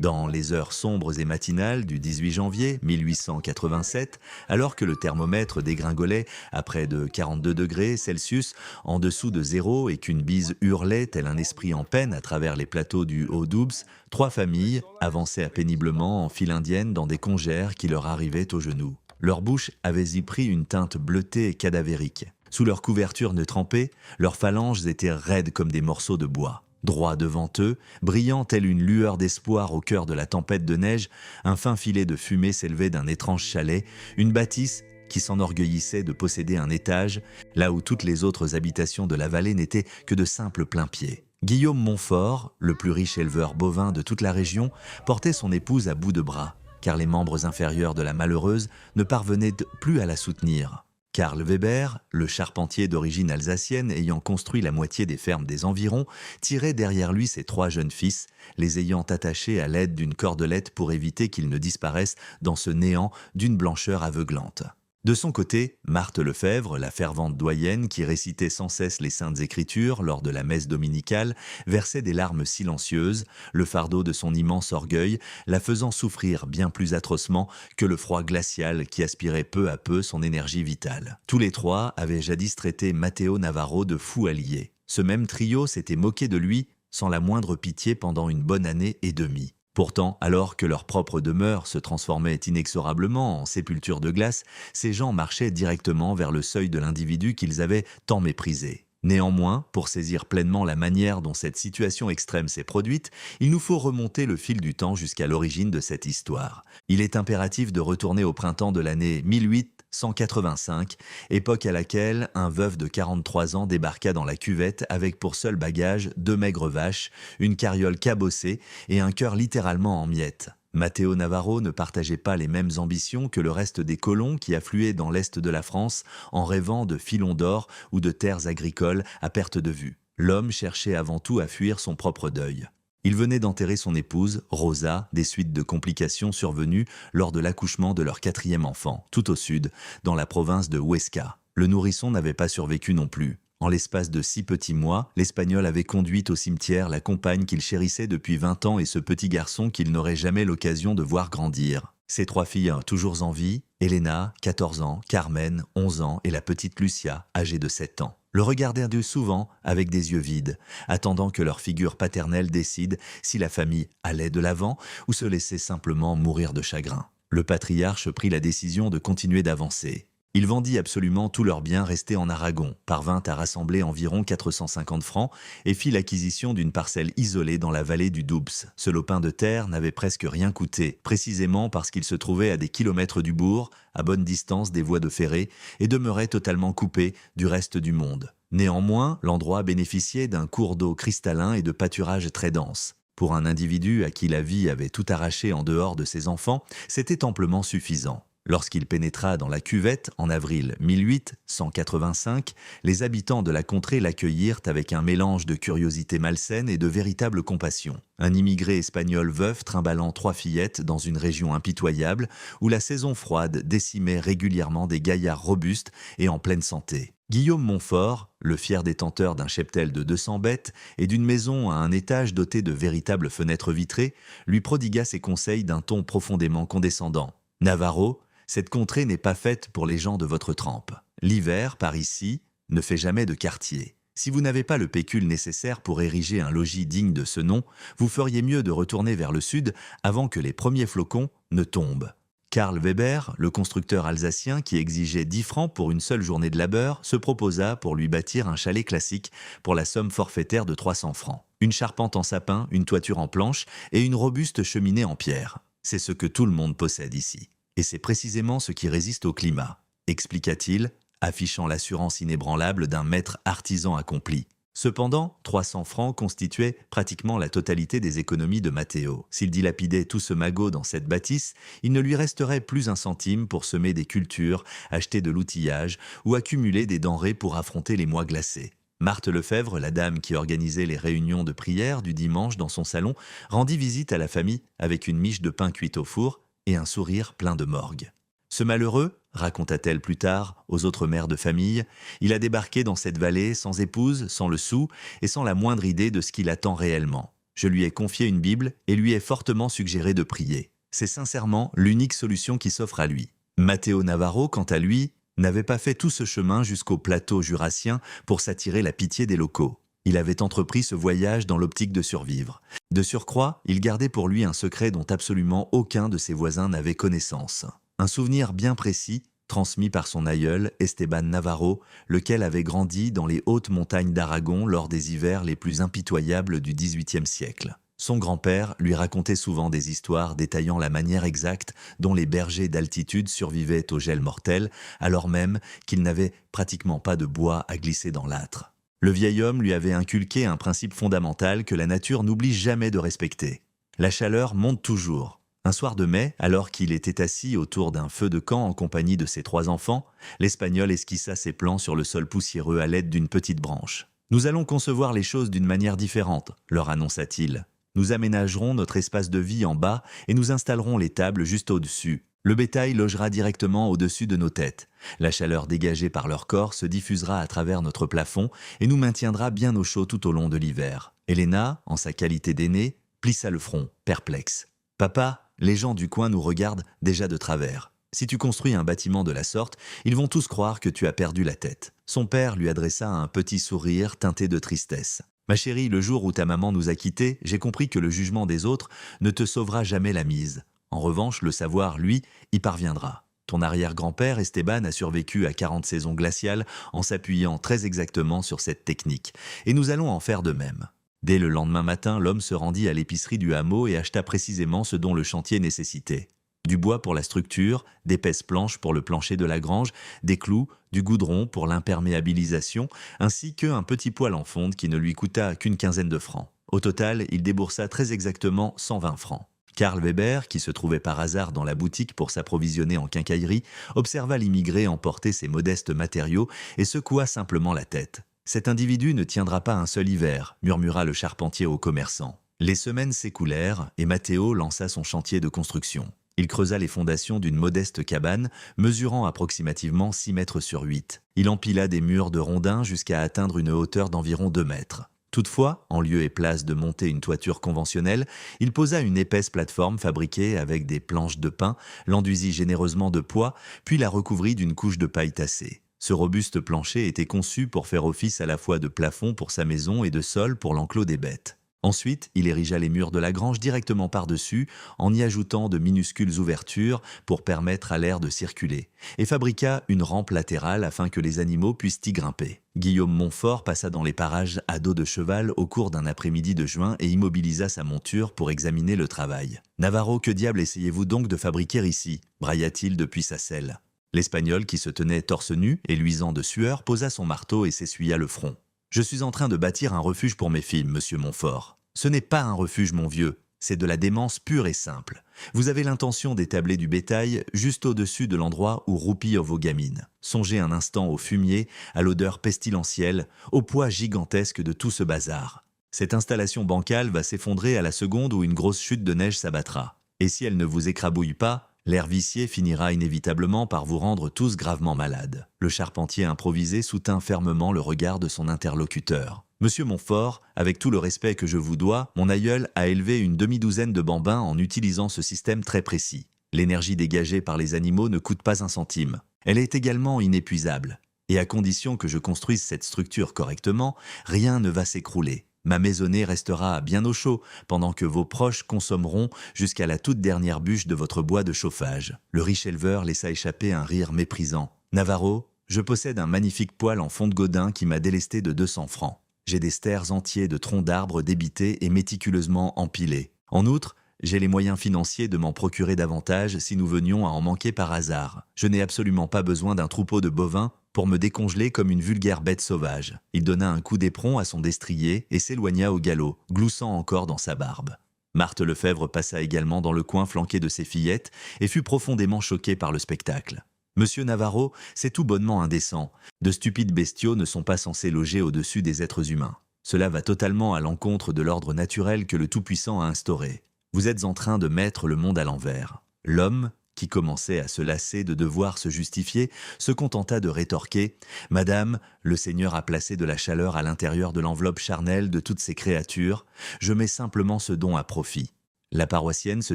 Dans les heures sombres et matinales du 18 janvier 1887, alors que le thermomètre dégringolait à près de 42 degrés Celsius en dessous de zéro et qu'une bise hurlait tel un esprit en peine à travers les plateaux du Haut-Doubs, trois familles avançaient péniblement en file indienne dans des congères qui leur arrivaient aux genoux. Leur bouche avait y pris une teinte bleutée et cadavérique. Sous leur couverture ne trempée, leurs phalanges étaient raides comme des morceaux de bois. Droit devant eux, brillant telle une lueur d'espoir au cœur de la tempête de neige, un fin filet de fumée s'élevait d'un étrange chalet, une bâtisse qui s'enorgueillissait de posséder un étage, là où toutes les autres habitations de la vallée n'étaient que de simples plain-pieds. Guillaume Montfort, le plus riche éleveur bovin de toute la région, portait son épouse à bout de bras, car les membres inférieurs de la malheureuse ne parvenaient plus à la soutenir. Karl Weber, le charpentier d'origine alsacienne ayant construit la moitié des fermes des environs, tirait derrière lui ses trois jeunes fils, les ayant attachés à l'aide d'une cordelette pour éviter qu'ils ne disparaissent dans ce néant d'une blancheur aveuglante. De son côté, Marthe Lefebvre, la fervente doyenne qui récitait sans cesse les Saintes Écritures lors de la messe dominicale, versait des larmes silencieuses, le fardeau de son immense orgueil, la faisant souffrir bien plus atrocement que le froid glacial qui aspirait peu à peu son énergie vitale. Tous les trois avaient jadis traité Matteo Navarro de fou allié. Ce même trio s'était moqué de lui sans la moindre pitié pendant une bonne année et demie. Pourtant, alors que leur propre demeure se transformait inexorablement en sépulture de glace, ces gens marchaient directement vers le seuil de l'individu qu'ils avaient tant méprisé. Néanmoins, pour saisir pleinement la manière dont cette situation extrême s'est produite, il nous faut remonter le fil du temps jusqu'à l'origine de cette histoire. Il est impératif de retourner au printemps de l'année 1885, époque à laquelle un veuf de 43 ans débarqua dans la cuvette avec pour seul bagage 2 maigres vaches, une carriole cabossée et un cœur littéralement en miettes. Matteo Navarro ne partageait pas les mêmes ambitions que le reste des colons qui affluaient dans l'est de la France en rêvant de filons d'or ou de terres agricoles à perte de vue. L'homme cherchait avant tout à fuir son propre deuil. Il venait d'enterrer son épouse, Rosa, des suites de complications survenues lors de l'accouchement de leur 4e enfant, tout au sud, dans la province de Huesca. Le nourrisson n'avait pas survécu non plus. En l'espace de 6 petits mois, l'Espagnol avait conduit au cimetière la compagne qu'il chérissait depuis 20 ans et ce petit garçon qu'il n'aurait jamais l'occasion de voir grandir. Ses 3 filles toujours en vie, Elena, 14 ans, Carmen, 11 ans et la petite Lucia, âgée de 7 ans. Le regardèrent souvent avec des yeux vides, attendant que leur figure paternelle décide si la famille allait de l'avant ou se laissait simplement mourir de chagrin. Le patriarche prit la décision de continuer d'avancer. Il vendit absolument tous leurs biens restés en Aragon, parvint à rassembler environ 450 francs et fit l'acquisition d'une parcelle isolée dans la vallée du Doubs. Ce lopin de terre n'avait presque rien coûté, précisément parce qu'il se trouvait à des kilomètres du bourg, à bonne distance des voies de ferré, et demeurait totalement coupé du reste du monde. Néanmoins, l'endroit bénéficiait d'un cours d'eau cristallin et de pâturage très dense. Pour un individu à qui la vie avait tout arraché en dehors de ses enfants, c'était amplement suffisant. Lorsqu'il pénétra dans la cuvette en avril 1885, les habitants de la contrée l'accueillirent avec un mélange de curiosité malsaine et de véritable compassion. Un immigré espagnol veuf trimballant 3 fillettes dans une région impitoyable où la saison froide décimait régulièrement des gaillards robustes et en pleine santé. Guillaume Montfort, le fier détenteur d'un cheptel de 200 bêtes et d'une maison à un étage dotée de véritables fenêtres vitrées, lui prodigua ses conseils d'un ton profondément condescendant. « Navarro, cette contrée n'est pas faite pour les gens de votre trempe. L'hiver, par ici, ne fait jamais de quartier. Si vous n'avez pas le pécule nécessaire pour ériger un logis digne de ce nom, vous feriez mieux de retourner vers le sud avant que les premiers flocons ne tombent. » Karl Weber, le constructeur alsacien qui exigeait 10 francs pour une seule journée de labeur, se proposa pour lui bâtir un chalet classique pour la somme forfaitaire de 300 francs. Une charpente en sapin, une toiture en planche et une robuste cheminée en pierre. C'est ce que tout le monde possède ici. Et c'est précisément ce qui résiste au climat, expliqua-t-il, affichant l'assurance inébranlable d'un maître artisan accompli. Cependant, 300 francs constituaient pratiquement la totalité des économies de Matteo. S'il dilapidait tout ce magot dans cette bâtisse, il ne lui resterait plus un centime pour semer des cultures, acheter de l'outillage ou accumuler des denrées pour affronter les mois glacés. Marthe Lefebvre, la dame qui organisait les réunions de prière du dimanche dans son salon, rendit visite à la famille avec une miche de pain cuite au four et un sourire plein de morgue. Ce malheureux, raconta-t-elle plus tard aux autres mères de famille, il a débarqué dans cette vallée sans épouse, sans le sou et sans la moindre idée de ce qu'il attend réellement. Je lui ai confié une Bible et lui ai fortement suggéré de prier. C'est sincèrement l'unique solution qui s'offre à lui. Matteo Navarro, quant à lui, n'avait pas fait tout ce chemin jusqu'au plateau jurassien pour s'attirer la pitié des locaux. Il avait entrepris ce voyage dans l'optique de survivre. De surcroît, il gardait pour lui un secret dont absolument aucun de ses voisins n'avait connaissance. Un souvenir bien précis, transmis par son aïeul, Esteban Navarro, lequel avait grandi dans les hautes montagnes d'Aragon lors des hivers les plus impitoyables du XVIIIe siècle. Son grand-père lui racontait souvent des histoires détaillant la manière exacte dont les bergers d'altitude survivaient au gel mortel, alors même qu'ils n'avaient pratiquement pas de bois à glisser dans l'âtre. Le vieil homme lui avait inculqué un principe fondamental que la nature n'oublie jamais de respecter. La chaleur monte toujours. Un soir de mai, alors qu'il était assis autour d'un feu de camp en compagnie de ses 3 enfants, l'Espagnol esquissa ses plans sur le sol poussiéreux à l'aide d'une petite branche. « Nous allons concevoir les choses d'une manière différente », leur annonça-t-il. « Nous aménagerons notre espace de vie en bas et nous installerons les tables juste au-dessus. Le bétail logera directement au-dessus de nos têtes. La chaleur dégagée par leur corps se diffusera à travers notre plafond et nous maintiendra bien au chaud tout au long de l'hiver. » Elena, en sa qualité d'aînée, plissa le front, perplexe. « Papa, les gens du coin nous regardent déjà de travers. Si tu construis un bâtiment de la sorte, ils vont tous croire que tu as perdu la tête. » Son père lui adressa un petit sourire teinté de tristesse. « Ma chérie, le jour où ta maman nous a quittés, j'ai compris que le jugement des autres ne te sauvera jamais la mise. En revanche, le savoir, lui, y parviendra. Ton arrière-grand-père, Esteban, a survécu à 40 saisons glaciales en s'appuyant très exactement sur cette technique. Et nous allons en faire de même. » Dès le lendemain matin, l'homme se rendit à l'épicerie du hameau et acheta précisément ce dont le chantier nécessitait. Du bois pour la structure, d'épaisses planches pour le plancher de la grange, des clous, du goudron pour l'imperméabilisation, ainsi qu'un petit poêle en fonte qui ne lui coûta qu'une quinzaine de francs. Au total, il déboursa très exactement 120 francs. Karl Weber, qui se trouvait par hasard dans la boutique pour s'approvisionner en quincaillerie, observa l'immigré emporter ses modestes matériaux et secoua simplement la tête. « Cet individu ne tiendra pas un seul hiver », murmura le charpentier au commerçant. Les semaines s'écoulèrent et Matteo lança son chantier de construction. Il creusa les fondations d'une modeste cabane, mesurant approximativement 6 mètres sur 8. Il empila des murs de rondins jusqu'à atteindre une hauteur d'environ 2 mètres. Toutefois, en lieu et place de monter une toiture conventionnelle, il posa une épaisse plateforme fabriquée avec des planches de pin, l'enduisit généreusement de poids, puis la recouvrit d'une couche de paille tassée. Ce robuste plancher était conçu pour faire office à la fois de plafond pour sa maison et de sol pour l'enclos des bêtes. Ensuite, il érigea les murs de la grange directement par-dessus, en y ajoutant de minuscules ouvertures pour permettre à l'air de circuler, et fabriqua une rampe latérale afin que les animaux puissent y grimper. Guillaume Montfort passa dans les parages à dos de cheval au cours d'un après-midi de juin et immobilisa sa monture pour examiner le travail. « Navarro, que diable essayez-vous donc de fabriquer ici » brailla-t-il depuis sa selle. L'Espagnol, qui se tenait torse nu et luisant de sueur, posa son marteau et s'essuya le front. « Je suis en train de bâtir un refuge pour mes filles, monsieur Montfort. » « Ce n'est pas un refuge, mon vieux, c'est de la démence pure et simple. Vous avez l'intention d'établir du bétail juste au-dessus de l'endroit où roupillent vos gamines. Songez un instant au fumier, à l'odeur pestilentielle, au poids gigantesque de tout ce bazar. Cette installation bancale va s'effondrer à la seconde où une grosse chute de neige s'abattra. Et si elle ne vous écrabouille pas, l'air vicié finira inévitablement par vous rendre tous gravement malades. » Le charpentier improvisé soutint fermement le regard de son interlocuteur. « Monsieur Montfort, avec tout le respect que je vous dois, mon aïeul a élevé une demi-douzaine de bambins en utilisant ce système très précis. L'énergie dégagée par les animaux ne coûte pas un centime. Elle est également inépuisable. Et à condition que je construise cette structure correctement, rien ne va s'écrouler. Ma maisonnée restera bien au chaud, pendant que vos proches consommeront jusqu'à la toute dernière bûche de votre bois de chauffage. » Le riche éleveur laissa échapper un rire méprisant. « Navarro, je possède un magnifique poêle en fonte godin qui m'a délesté de 200 francs. J'ai des stères entiers de troncs d'arbres débités et méticuleusement empilés. En outre, j'ai les moyens financiers de m'en procurer davantage si nous venions à en manquer par hasard. Je n'ai absolument pas besoin d'un troupeau de bovins pour me décongeler comme une vulgaire bête sauvage. » Il donna un coup d'éperon à son destrier et s'éloigna au galop, gloussant encore dans sa barbe. Marthe Lefebvre passa également dans le coin flanqué de ses fillettes et fut profondément choquée par le spectacle. « Monsieur Navarro, c'est tout bonnement indécent. De stupides bestiaux ne sont pas censés loger au-dessus des êtres humains. Cela va totalement à l'encontre de l'ordre naturel que le Tout-Puissant a instauré. Vous êtes en train de mettre le monde à l'envers. L'homme, qui commençait à se lasser de devoir se justifier, se contenta de rétorquer « Madame, le Seigneur a placé de la chaleur à l'intérieur de l'enveloppe charnelle de toutes ses créatures, je mets simplement ce don à profit. » La paroissienne se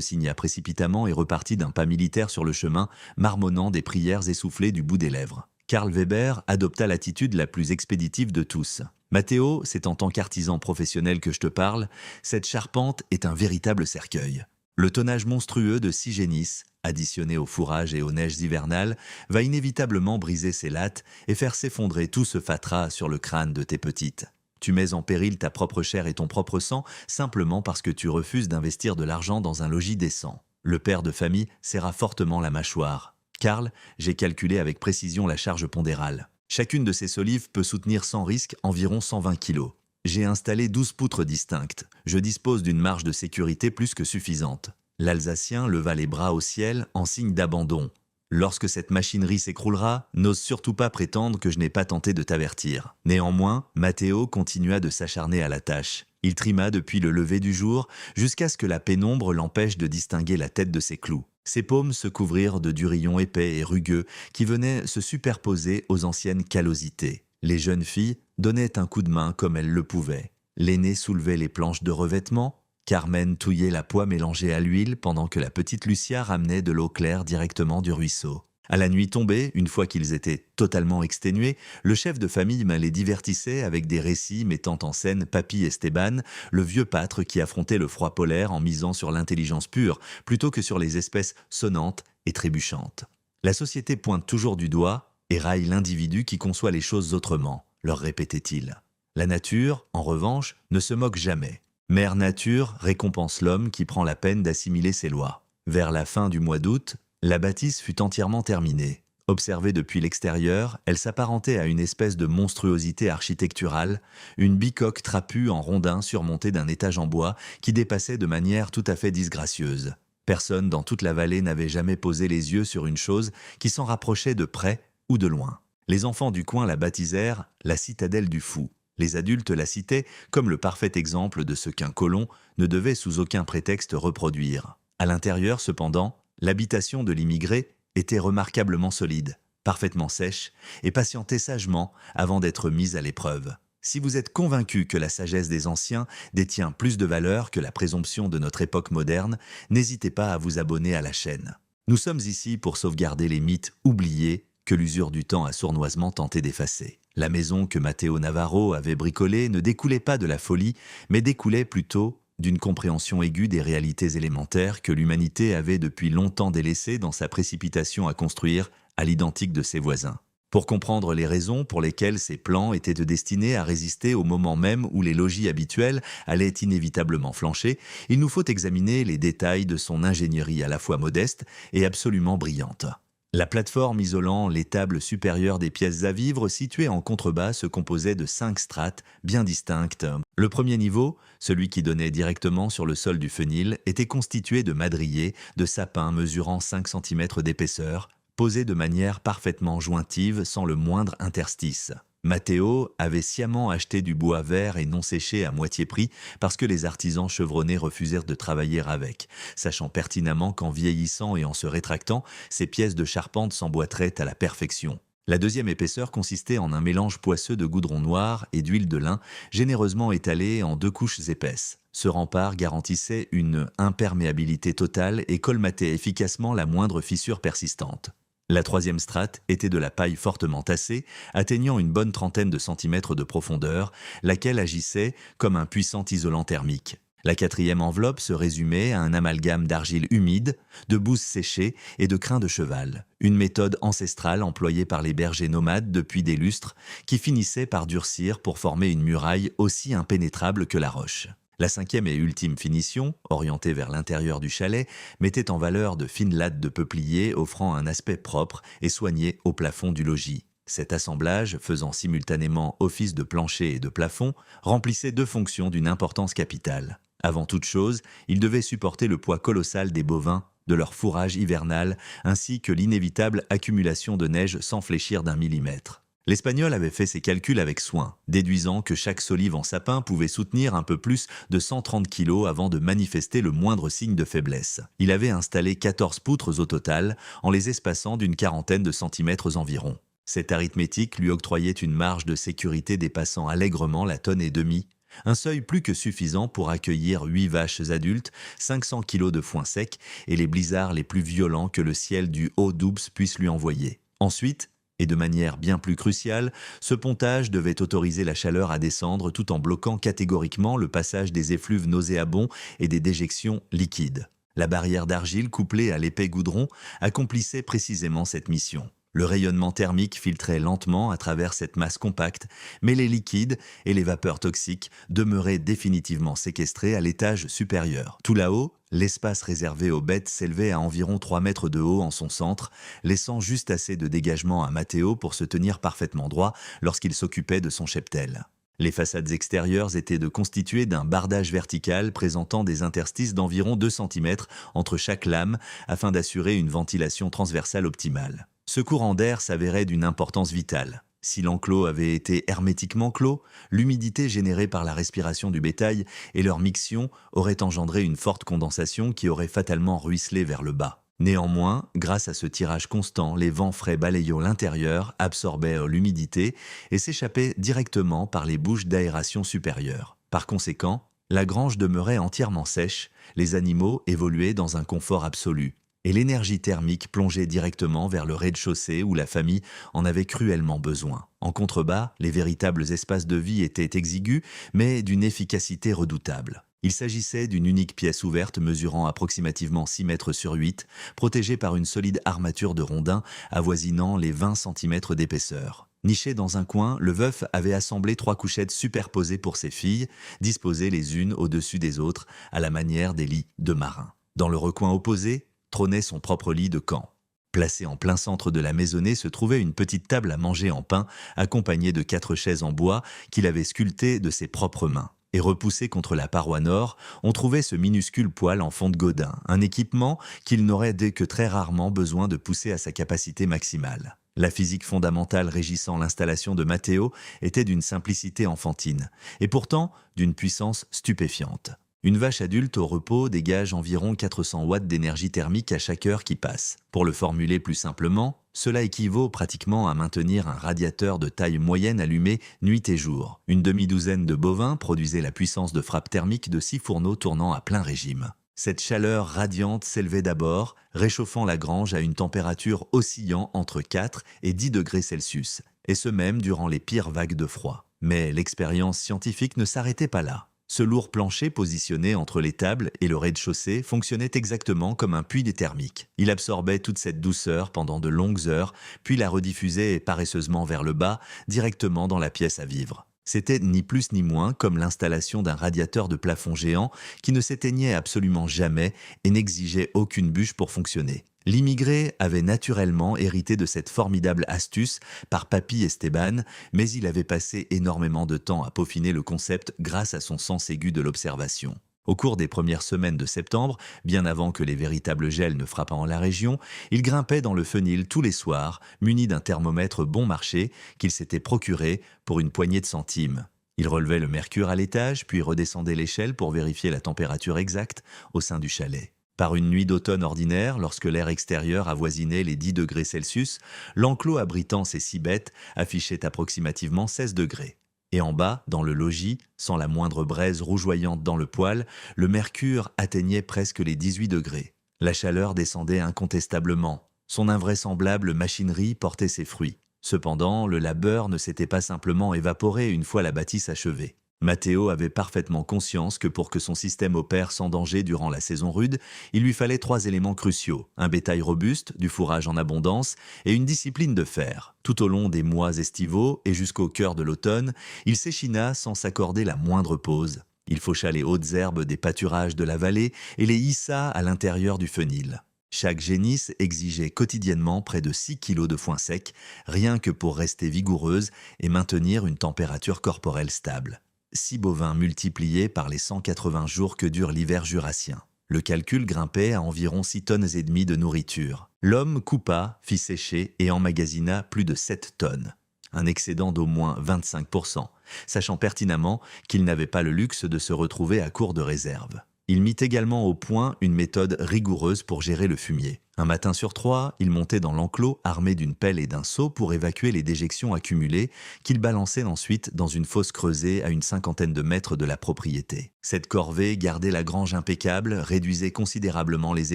signa précipitamment et repartit d'un pas militaire sur le chemin, marmonnant des prières essoufflées du bout des lèvres. Karl Weber adopta l'attitude la plus expéditive de tous. « Matteo, c'est en tant qu'artisan professionnel que je te parle, cette charpente est un véritable cercueil. Le tonnage monstrueux de 6 génisses, additionné au fourrage et aux neiges hivernales, va inévitablement briser ses lattes et faire s'effondrer tout ce fatras sur le crâne de tes petites. Tu mets en péril ta propre chair et ton propre sang simplement parce que tu refuses d'investir de l'argent dans un logis décent. » Le père de famille serra fortement la mâchoire. « Karl, j'ai calculé avec précision la charge pondérale. Chacune de ces solives peut soutenir sans risque environ 120 kilos. J'ai installé 12 poutres distinctes. Je dispose d'une marge de sécurité plus que suffisante. » L'Alsacien leva les bras au ciel en signe d'abandon. « Lorsque cette machinerie s'écroulera, n'ose surtout pas prétendre que je n'ai pas tenté de t'avertir. » Néanmoins, Matteo continua de s'acharner à la tâche. Il trima depuis le lever du jour jusqu'à ce que la pénombre l'empêche de distinguer la tête de ses clous. Ses paumes se couvrirent de durillons épais et rugueux qui venaient se superposer aux anciennes callosités. Les jeunes filles donnaient un coup de main comme elles le pouvaient. L'aînée soulevait les planches de revêtement, Carmen touillait la poix mélangée à l'huile pendant que la petite Lucia ramenait de l'eau claire directement du ruisseau. À la nuit tombée, une fois qu'ils étaient totalement exténués, le chef de famille les divertissait avec des récits mettant en scène Papy Esteban, le vieux pâtre qui affrontait le froid polaire en misant sur l'intelligence pure plutôt que sur les espèces sonnantes et trébuchantes. La société pointe toujours du doigt et raille l'individu qui conçoit les choses autrement, leur répétait-il. La nature, en revanche, ne se moque jamais. Mère Nature récompense l'homme qui prend la peine d'assimiler ses lois. Vers la fin du mois d'août, la bâtisse fut entièrement terminée. Observée depuis l'extérieur, elle s'apparentait à une espèce de monstruosité architecturale, une bicoque trapue en rondin surmontée d'un étage en bois qui dépassait de manière tout à fait disgracieuse. Personne dans toute la vallée n'avait jamais posé les yeux sur une chose qui s'en rapprochait de près ou de loin. Les enfants du coin la baptisèrent « la citadelle du fou ». Les adultes la citaient comme le parfait exemple de ce qu'un colon ne devait sous aucun prétexte reproduire. À l'intérieur, cependant, l'habitation de l'immigré était remarquablement solide, parfaitement sèche et patientait sagement avant d'être mise à l'épreuve. Si vous êtes convaincu que la sagesse des anciens détient plus de valeur que la présomption de notre époque moderne, n'hésitez pas à vous abonner à la chaîne. Nous sommes ici pour sauvegarder les mythes oubliés que l'usure du temps a sournoisement tenté d'effacer. La maison que Matteo Navarro avait bricolée ne découlait pas de la folie, mais découlait plutôt d'une compréhension aiguë des réalités élémentaires que l'humanité avait depuis longtemps délaissées dans sa précipitation à construire à l'identique de ses voisins. Pour comprendre les raisons pour lesquelles ces plans étaient destinés à résister au moment même où les logis habituels allaient inévitablement flancher, il nous faut examiner les détails de son ingénierie à la fois modeste et absolument brillante. La plateforme isolant l'étable supérieure des pièces à vivre située en contrebas se composait de 5 strates bien distinctes. Le premier niveau, celui qui donnait directement sur le sol du fenil, était constitué de madriers, de sapins mesurant 5 cm d'épaisseur, posés de manière parfaitement jointive sans le moindre interstice. Matteo avait sciemment acheté du bois vert et non séché à moitié prix parce que les artisans chevronnés refusèrent de travailler avec, sachant pertinemment qu'en vieillissant et en se rétractant, ces pièces de charpente s'emboîteraient à la perfection. La deuxième épaisseur consistait en un mélange poisseux de goudron noir et d'huile de lin, généreusement étalé en 2 couches épaisses. Ce rempart garantissait une imperméabilité totale et colmatait efficacement la moindre fissure persistante. La troisième strate était de la paille fortement tassée, atteignant une bonne trentaine de centimètres de profondeur, laquelle agissait comme un puissant isolant thermique. La quatrième enveloppe se résumait à un amalgame d'argile humide, de bouse séchée et de crin de cheval, une méthode ancestrale employée par les bergers nomades depuis des lustres qui finissait par durcir pour former une muraille aussi impénétrable que la roche. La cinquième et ultime finition, orientée vers l'intérieur du chalet, mettait en valeur de fines lattes de peuplier offrant un aspect propre et soigné au plafond du logis. Cet assemblage, faisant simultanément office de plancher et de plafond, remplissait 2 fonctions d'une importance capitale. Avant toute chose, il devait supporter le poids colossal des bovins, de leur fourrage hivernal, ainsi que l'inévitable accumulation de neige sans fléchir d'1 millimètre. L'Espagnol avait fait ses calculs avec soin, déduisant que chaque solive en sapin pouvait soutenir un peu plus de 130 kilos avant de manifester le moindre signe de faiblesse. Il avait installé 14 poutres au total, en les espaçant d'une quarantaine de centimètres environ. Cette arithmétique lui octroyait une marge de sécurité dépassant allègrement la tonne et demie, un seuil plus que suffisant pour accueillir 8 vaches adultes, 500 kilos de foin sec et les blizzards les plus violents que le ciel du Haut-Doubs puisse lui envoyer. Ensuite, et de manière bien plus cruciale, ce pontage devait autoriser la chaleur à descendre tout en bloquant catégoriquement le passage des effluves nauséabonds et des déjections liquides. La barrière d'argile couplée à l'épais goudron accomplissait précisément cette mission. Le rayonnement thermique filtrait lentement à travers cette masse compacte, mais les liquides et les vapeurs toxiques demeuraient définitivement séquestrés à l'étage supérieur. Tout là-haut, l'espace réservé aux bêtes s'élevait à environ 3 mètres de haut en son centre, laissant juste assez de dégagement à Matteo pour se tenir parfaitement droit lorsqu'il s'occupait de son cheptel. Les façades extérieures étaient constituées d'un bardage vertical présentant des interstices d'environ 2 cm entre chaque lame afin d'assurer une ventilation transversale optimale. Ce courant d'air s'avérait d'une importance vitale. Si l'enclos avait été hermétiquement clos, l'humidité générée par la respiration du bétail et leur mixion aurait engendré une forte condensation qui aurait fatalement ruisselé vers le bas. Néanmoins, grâce à ce tirage constant, les vents frais balayant l'intérieur absorbaient l'humidité et s'échappaient directement par les bouches d'aération supérieures. Par conséquent, la grange demeurait entièrement sèche, les animaux évoluaient dans un confort absolu, et l'énergie thermique plongeait directement vers le rez-de-chaussée où la famille en avait cruellement besoin. En contrebas, les véritables espaces de vie étaient exigus, mais d'une efficacité redoutable. Il s'agissait d'une unique pièce ouverte mesurant approximativement 6 mètres sur 8, protégée par une solide armature de rondins avoisinant les 20 cm d'épaisseur. Niché dans un coin, le veuf avait assemblé 3 couchettes superposées pour ses filles, disposées les unes au-dessus des autres, à la manière des lits de marins. Dans le recoin opposé, trônait son propre lit de camp. Placé en plein centre de la maisonnée se trouvait une petite table à manger en pain, accompagnée de 4 chaises en bois qu'il avait sculptées de ses propres mains. Et repoussé contre la paroi nord, on trouvait ce minuscule poêle en fonte Godin, un équipement qu'il n'aurait que très rarement besoin de pousser à sa capacité maximale. La physique fondamentale régissant l'installation de Matteo était d'une simplicité enfantine, et pourtant d'une puissance stupéfiante. Une vache adulte au repos dégage environ 400 watts d'énergie thermique à chaque heure qui passe. Pour le formuler plus simplement, cela équivaut pratiquement à maintenir un radiateur de taille moyenne allumé nuit et jour. Une demi-douzaine de bovins produisait la puissance de frappe thermique de 6 fourneaux tournant à plein régime. Cette chaleur radiante s'élevait d'abord, réchauffant la grange à une température oscillant entre 4 et 10 degrés Celsius, et ce même durant les pires vagues de froid. Mais l'expérience scientifique ne s'arrêtait pas là. Ce lourd plancher positionné entre les tables et le rez-de-chaussée fonctionnait exactement comme un puits thermique. Il absorbait toute cette douceur pendant de longues heures, puis la rediffusait paresseusement vers le bas, directement dans la pièce à vivre. C'était ni plus ni moins comme l'installation d'un radiateur de plafond géant qui ne s'éteignait absolument jamais et n'exigeait aucune bûche pour fonctionner. L'immigré avait naturellement hérité de cette formidable astuce par Papy Esteban, mais il avait passé énormément de temps à peaufiner le concept grâce à son sens aigu de l'observation. Au cours des premières semaines de septembre, bien avant que les véritables gels ne frappent en la région, il grimpait dans le fenil tous les soirs, muni d'un thermomètre bon marché qu'il s'était procuré pour une poignée de centimes. Il relevait le mercure à l'étage, puis redescendait l'échelle pour vérifier la température exacte au sein du chalet. Par une nuit d'automne ordinaire, lorsque l'air extérieur avoisinait les 10 degrés Celsius, l'enclos abritant ces 6 bêtes affichait approximativement 16 degrés. Et en bas, dans le logis, sans la moindre braise rougeoyante dans le poêle, le mercure atteignait presque les 18 degrés. La chaleur descendait incontestablement. Son invraisemblable machinerie portait ses fruits. Cependant, le labeur ne s'était pas simplement évaporé une fois la bâtisse achevée. Matteo avait parfaitement conscience que pour que son système opère sans danger durant la saison rude, il lui fallait 3 éléments cruciaux, un bétail robuste, du fourrage en abondance et une discipline de fer. Tout au long des mois estivaux et jusqu'au cœur de l'automne, il s'échina sans s'accorder la moindre pause. Il faucha les hautes herbes des pâturages de la vallée et les hissa à l'intérieur du fenil. Chaque génisse exigeait quotidiennement près de 6 kilos de foin sec, rien que pour rester vigoureuse et maintenir une température corporelle stable. 6 bovins multipliés par les 180 jours que dure l'hiver jurassien. Le calcul grimpait à environ 6 tonnes et demie de nourriture. L'homme coupa, fit sécher et emmagasina plus de 7 tonnes. un excédent d'au moins 25%, sachant pertinemment qu'il n'avait pas le luxe de se retrouver à court de réserve. Il mit également au point une méthode rigoureuse pour gérer le fumier. Un matin sur 3, il montait dans l'enclos armé d'une pelle et d'un seau pour évacuer les déjections accumulées qu'il balançait ensuite dans une fosse creusée à une cinquantaine de mètres de la propriété. Cette corvée gardait la grange impeccable, réduisait considérablement les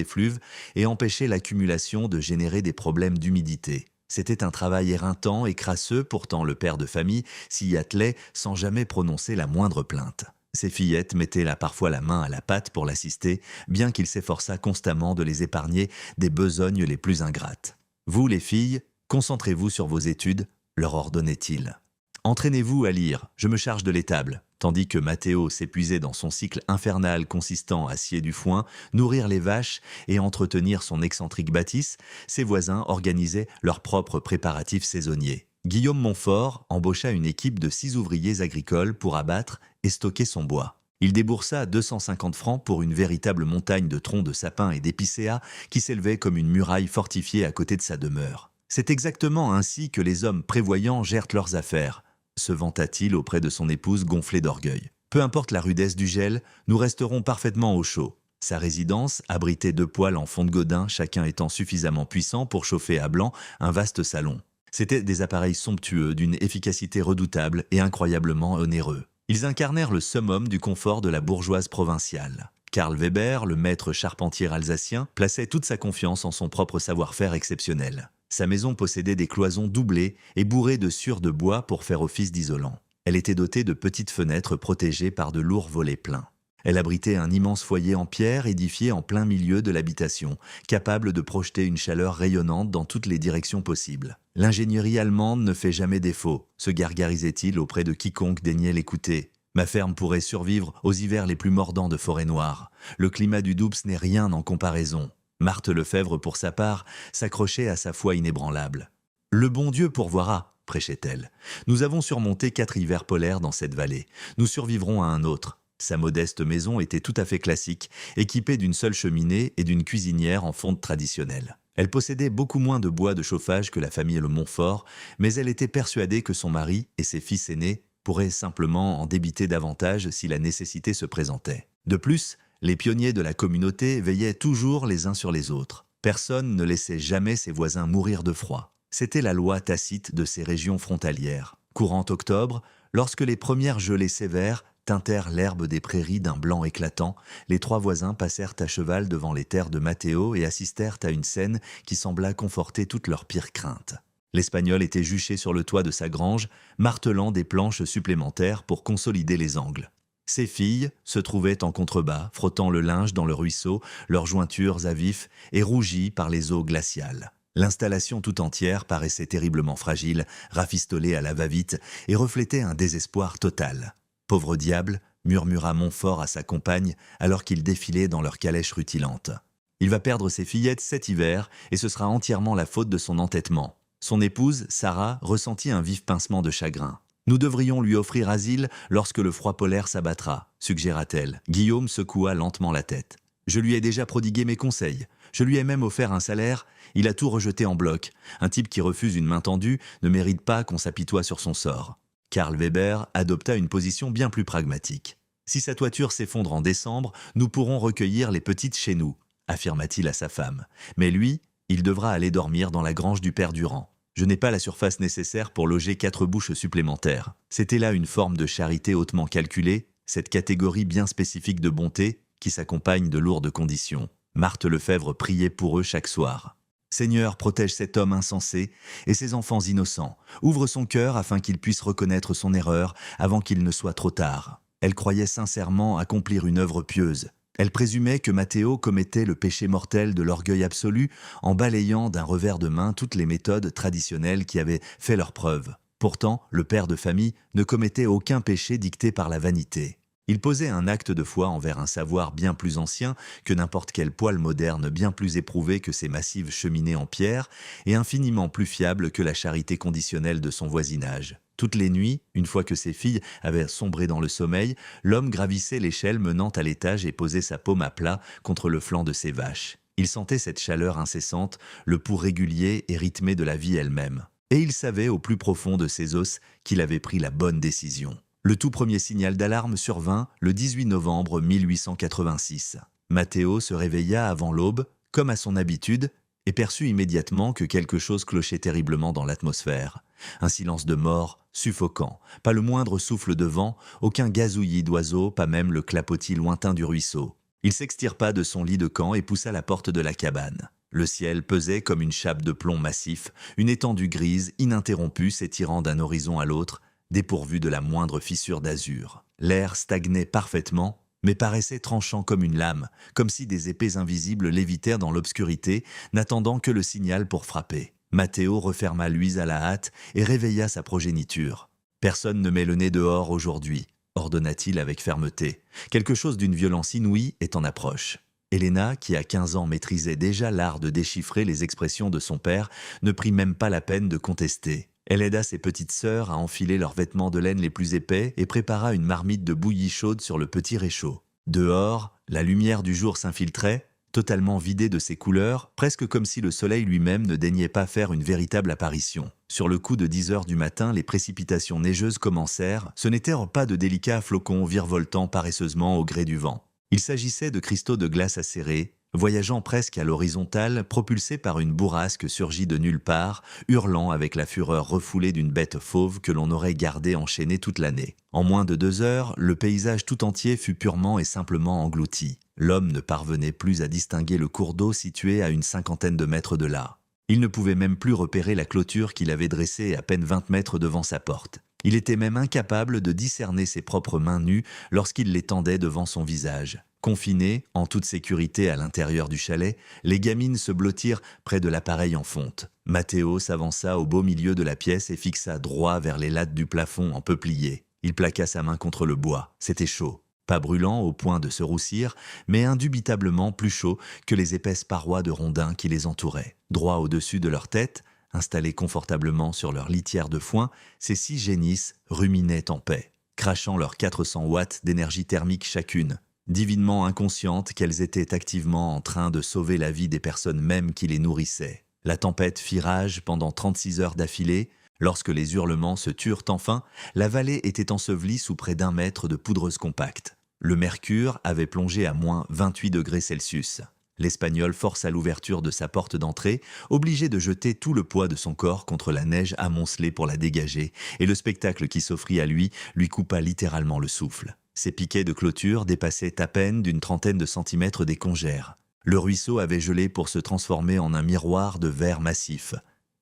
effluves et empêchait l'accumulation de générer des problèmes d'humidité. C'était un travail éreintant et crasseux, pourtant le père de famille s'y attelait sans jamais prononcer la moindre plainte. Ses fillettes mettaient là parfois la main à la pâte pour l'assister, bien qu'il s'efforçât constamment de les épargner des besognes les plus ingrates. « Vous, les filles, concentrez-vous sur vos études », leur ordonnait-il. « Entraînez-vous à lire, je me charge de l'étable. » Tandis que Matteo s'épuisait dans son cycle infernal consistant à scier du foin, nourrir les vaches et entretenir son excentrique bâtisse, ses voisins organisaient leurs propres préparatifs saisonniers. Guillaume Montfort embaucha une équipe de 6 ouvriers agricoles pour abattre et stocker son bois. Il déboursa 250 francs pour une véritable montagne de troncs de sapin et d'épicéas qui s'élevait comme une muraille fortifiée à côté de sa demeure. C'est exactement ainsi que les hommes prévoyants gèrent leurs affaires, se vanta-t-il auprès de son épouse gonflée d'orgueil. Peu importe la rudesse du gel, nous resterons parfaitement au chaud. Sa résidence abritait 2 poêles en fond de godin, chacun étant suffisamment puissant pour chauffer à blanc un vaste salon. C'étaient des appareils somptueux d'une efficacité redoutable et incroyablement onéreux. Ils incarnèrent le summum du confort de la bourgeoise provinciale. Karl Weber, le maître charpentier alsacien, plaçait toute sa confiance en son propre savoir-faire exceptionnel. Sa maison possédait des cloisons doublées et bourrées de sciure de bois pour faire office d'isolant. Elle était dotée de petites fenêtres protégées par de lourds volets pleins. Elle abritait un immense foyer en pierre édifié en plein milieu de l'habitation, capable de projeter une chaleur rayonnante dans toutes les directions possibles. L'ingénierie allemande ne fait jamais défaut, se gargarisait-il auprès de quiconque daignait l'écouter. Ma ferme pourrait survivre aux hivers les plus mordants de forêt noire. Le climat du Doubs n'est rien en comparaison. Marthe Lefebvre, pour sa part, s'accrochait à sa foi inébranlable. « Le bon Dieu pourvoira », prêchait-elle. « Nous avons surmonté 4 hivers polaires dans cette vallée. Nous survivrons à un autre. » Sa modeste maison était tout à fait classique, équipée d'une seule cheminée et d'une cuisinière en fonte traditionnelle. Elle possédait beaucoup moins de bois de chauffage que la famille Le Montfort, mais elle était persuadée que son mari et ses fils aînés pourraient simplement en débiter davantage si la nécessité se présentait. De plus, les pionniers de la communauté veillaient toujours les uns sur les autres. Personne ne laissait jamais ses voisins mourir de froid. C'était la loi tacite de ces régions frontalières. Courant octobre, lorsque les premières gelées sévères teintèrent l'herbe des prairies d'un blanc éclatant, les 3 voisins passèrent à cheval devant les terres de Matteo et assistèrent à une scène qui sembla conforter toutes leurs pires craintes. L'Espagnol était juché sur le toit de sa grange, martelant des planches supplémentaires pour consolider les angles. Ses filles se trouvaient en contrebas, frottant le linge dans le ruisseau, leurs jointures à vif et rougies par les eaux glaciales. L'installation tout entière paraissait terriblement fragile, rafistolée à la va-vite et reflétait un désespoir total. « Pauvre diable !» murmura Montfort à sa compagne alors qu'ils défilaient dans leur calèche rutilante. « Il va perdre ses fillettes 7 hivers et ce sera entièrement la faute de son entêtement. » Son épouse, Sarah, ressentit un vif pincement de chagrin. « Nous devrions lui offrir asile lorsque le froid polaire s'abattra, » suggéra-t-elle. Guillaume secoua lentement la tête. « Je lui ai déjà prodigué mes conseils. Je lui ai même offert un salaire. Il a tout rejeté en bloc. Un type qui refuse une main tendue ne mérite pas qu'on s'apitoie sur son sort. » Karl Weber adopta une position bien plus pragmatique. « Si sa toiture s'effondre en décembre, nous pourrons recueillir les petites chez nous, » affirma-t-il à sa femme. « Mais lui, il devra aller dormir dans la grange du père Durand. Je n'ai pas la surface nécessaire pour loger 4 bouches supplémentaires. » C'était là une forme de charité hautement calculée, cette catégorie bien spécifique de bonté qui s'accompagne de lourdes conditions. Marthe Lefebvre priait pour eux chaque soir. Seigneur, protège cet homme insensé et ses enfants innocents. Ouvre son cœur afin qu'il puisse reconnaître son erreur avant qu'il ne soit trop tard. Elle croyait sincèrement accomplir une œuvre pieuse. Elle présumait que Matteo commettait le péché mortel de l'orgueil absolu en balayant d'un revers de main toutes les méthodes traditionnelles qui avaient fait leur preuve. Pourtant, le père de famille ne commettait aucun péché dicté par la vanité. Il posait un acte de foi envers un savoir bien plus ancien que n'importe quel poêle moderne, bien plus éprouvé que ces massives cheminées en pierre et infiniment plus fiable que la charité conditionnelle de son voisinage. Toutes les nuits, une fois que ses filles avaient sombré dans le sommeil, l'homme gravissait l'échelle menant à l'étage et posait sa paume à plat contre le flanc de ses vaches. Il sentait cette chaleur incessante, le pouls régulier et rythmé de la vie elle-même. Et il savait au plus profond de ses os qu'il avait pris la bonne décision. Le tout premier signal d'alarme survint le 18 novembre 1886. Matteo se réveilla avant l'aube, comme à son habitude, et perçut immédiatement que quelque chose clochait terriblement dans l'atmosphère. Un silence de mort, suffocant, pas le moindre souffle de vent, aucun gazouillis d'oiseaux, pas même le clapotis lointain du ruisseau. Il s'extirpa de son lit de camp et poussa la porte de la cabane. Le ciel pesait comme une chape de plomb massif, une étendue grise ininterrompue s'étirant d'un horizon à l'autre, dépourvu de la moindre fissure d'azur. L'air stagnait parfaitement, mais paraissait tranchant comme une lame, comme si des épées invisibles lévitèrent dans l'obscurité, n'attendant que le signal pour frapper. Matteo referma l'huise à la hâte et réveilla sa progéniture. « Personne ne met le nez dehors aujourd'hui », ordonna-t-il avec fermeté. « Quelque chose d'une violence inouïe est en approche. » Helena, qui à 15 ans maîtrisait déjà l'art de déchiffrer les expressions de son père, ne prit même pas la peine de contester. Elle aida ses petites sœurs à enfiler leurs vêtements de laine les plus épais et prépara une marmite de bouillie chaude sur le petit réchaud. Dehors, la lumière du jour s'infiltrait, totalement vidée de ses couleurs, presque comme si le soleil lui-même ne daignait pas faire une véritable apparition. Sur le coup de 10 heures du matin, les précipitations neigeuses commencèrent. Ce n'étaient pas de délicats flocons virevoltant paresseusement au gré du vent. Il s'agissait de cristaux de glace acérés, voyageant presque à l'horizontale, propulsés par une bourrasque surgie de nulle part, hurlant avec la fureur refoulée d'une bête fauve que l'on aurait gardée enchaînée toute l'année. En moins de 2 heures, le paysage tout entier fut purement et simplement englouti. L'homme ne parvenait plus à distinguer le cours d'eau situé à une 50aine de mètres de là. Il ne pouvait même plus repérer la clôture qu'il avait dressée à peine 20 mètres devant sa porte. Il était même incapable de discerner ses propres mains nues lorsqu'il les tendait devant son visage. Confinés, en toute sécurité à l'intérieur du chalet, les gamines se blottirent près de l'appareil en fonte. Matteo s'avança au beau milieu de la pièce et fixa droit vers les lattes du plafond en peuplier. Il plaqua sa main contre le bois. C'était chaud. Pas brûlant au point de se roussir, mais indubitablement plus chaud que les épaisses parois de rondins qui les entouraient. Droit au-dessus de leur tête, installés confortablement sur leur litière de foin, ces 6 génisses ruminaient en paix, crachant leurs 400 watts d'énergie thermique chacune, divinement inconscientes qu'elles étaient activement en train de sauver la vie des personnes mêmes qui les nourrissaient. La tempête fit rage pendant 36 heures d'affilée. Lorsque les hurlements se turent enfin, la vallée était ensevelie sous près d'1 mètre de poudreuse compacte. Le mercure avait plongé à moins 28 degrés Celsius. L'Espagnol força l'ouverture de sa porte d'entrée, obligé de jeter tout le poids de son corps contre la neige amoncelée pour la dégager, et le spectacle qui s'offrit à lui coupa littéralement le souffle. Ses piquets de clôture dépassaient à peine d'une 30aine de centimètres des congères. Le ruisseau avait gelé pour se transformer en un miroir de verre massif.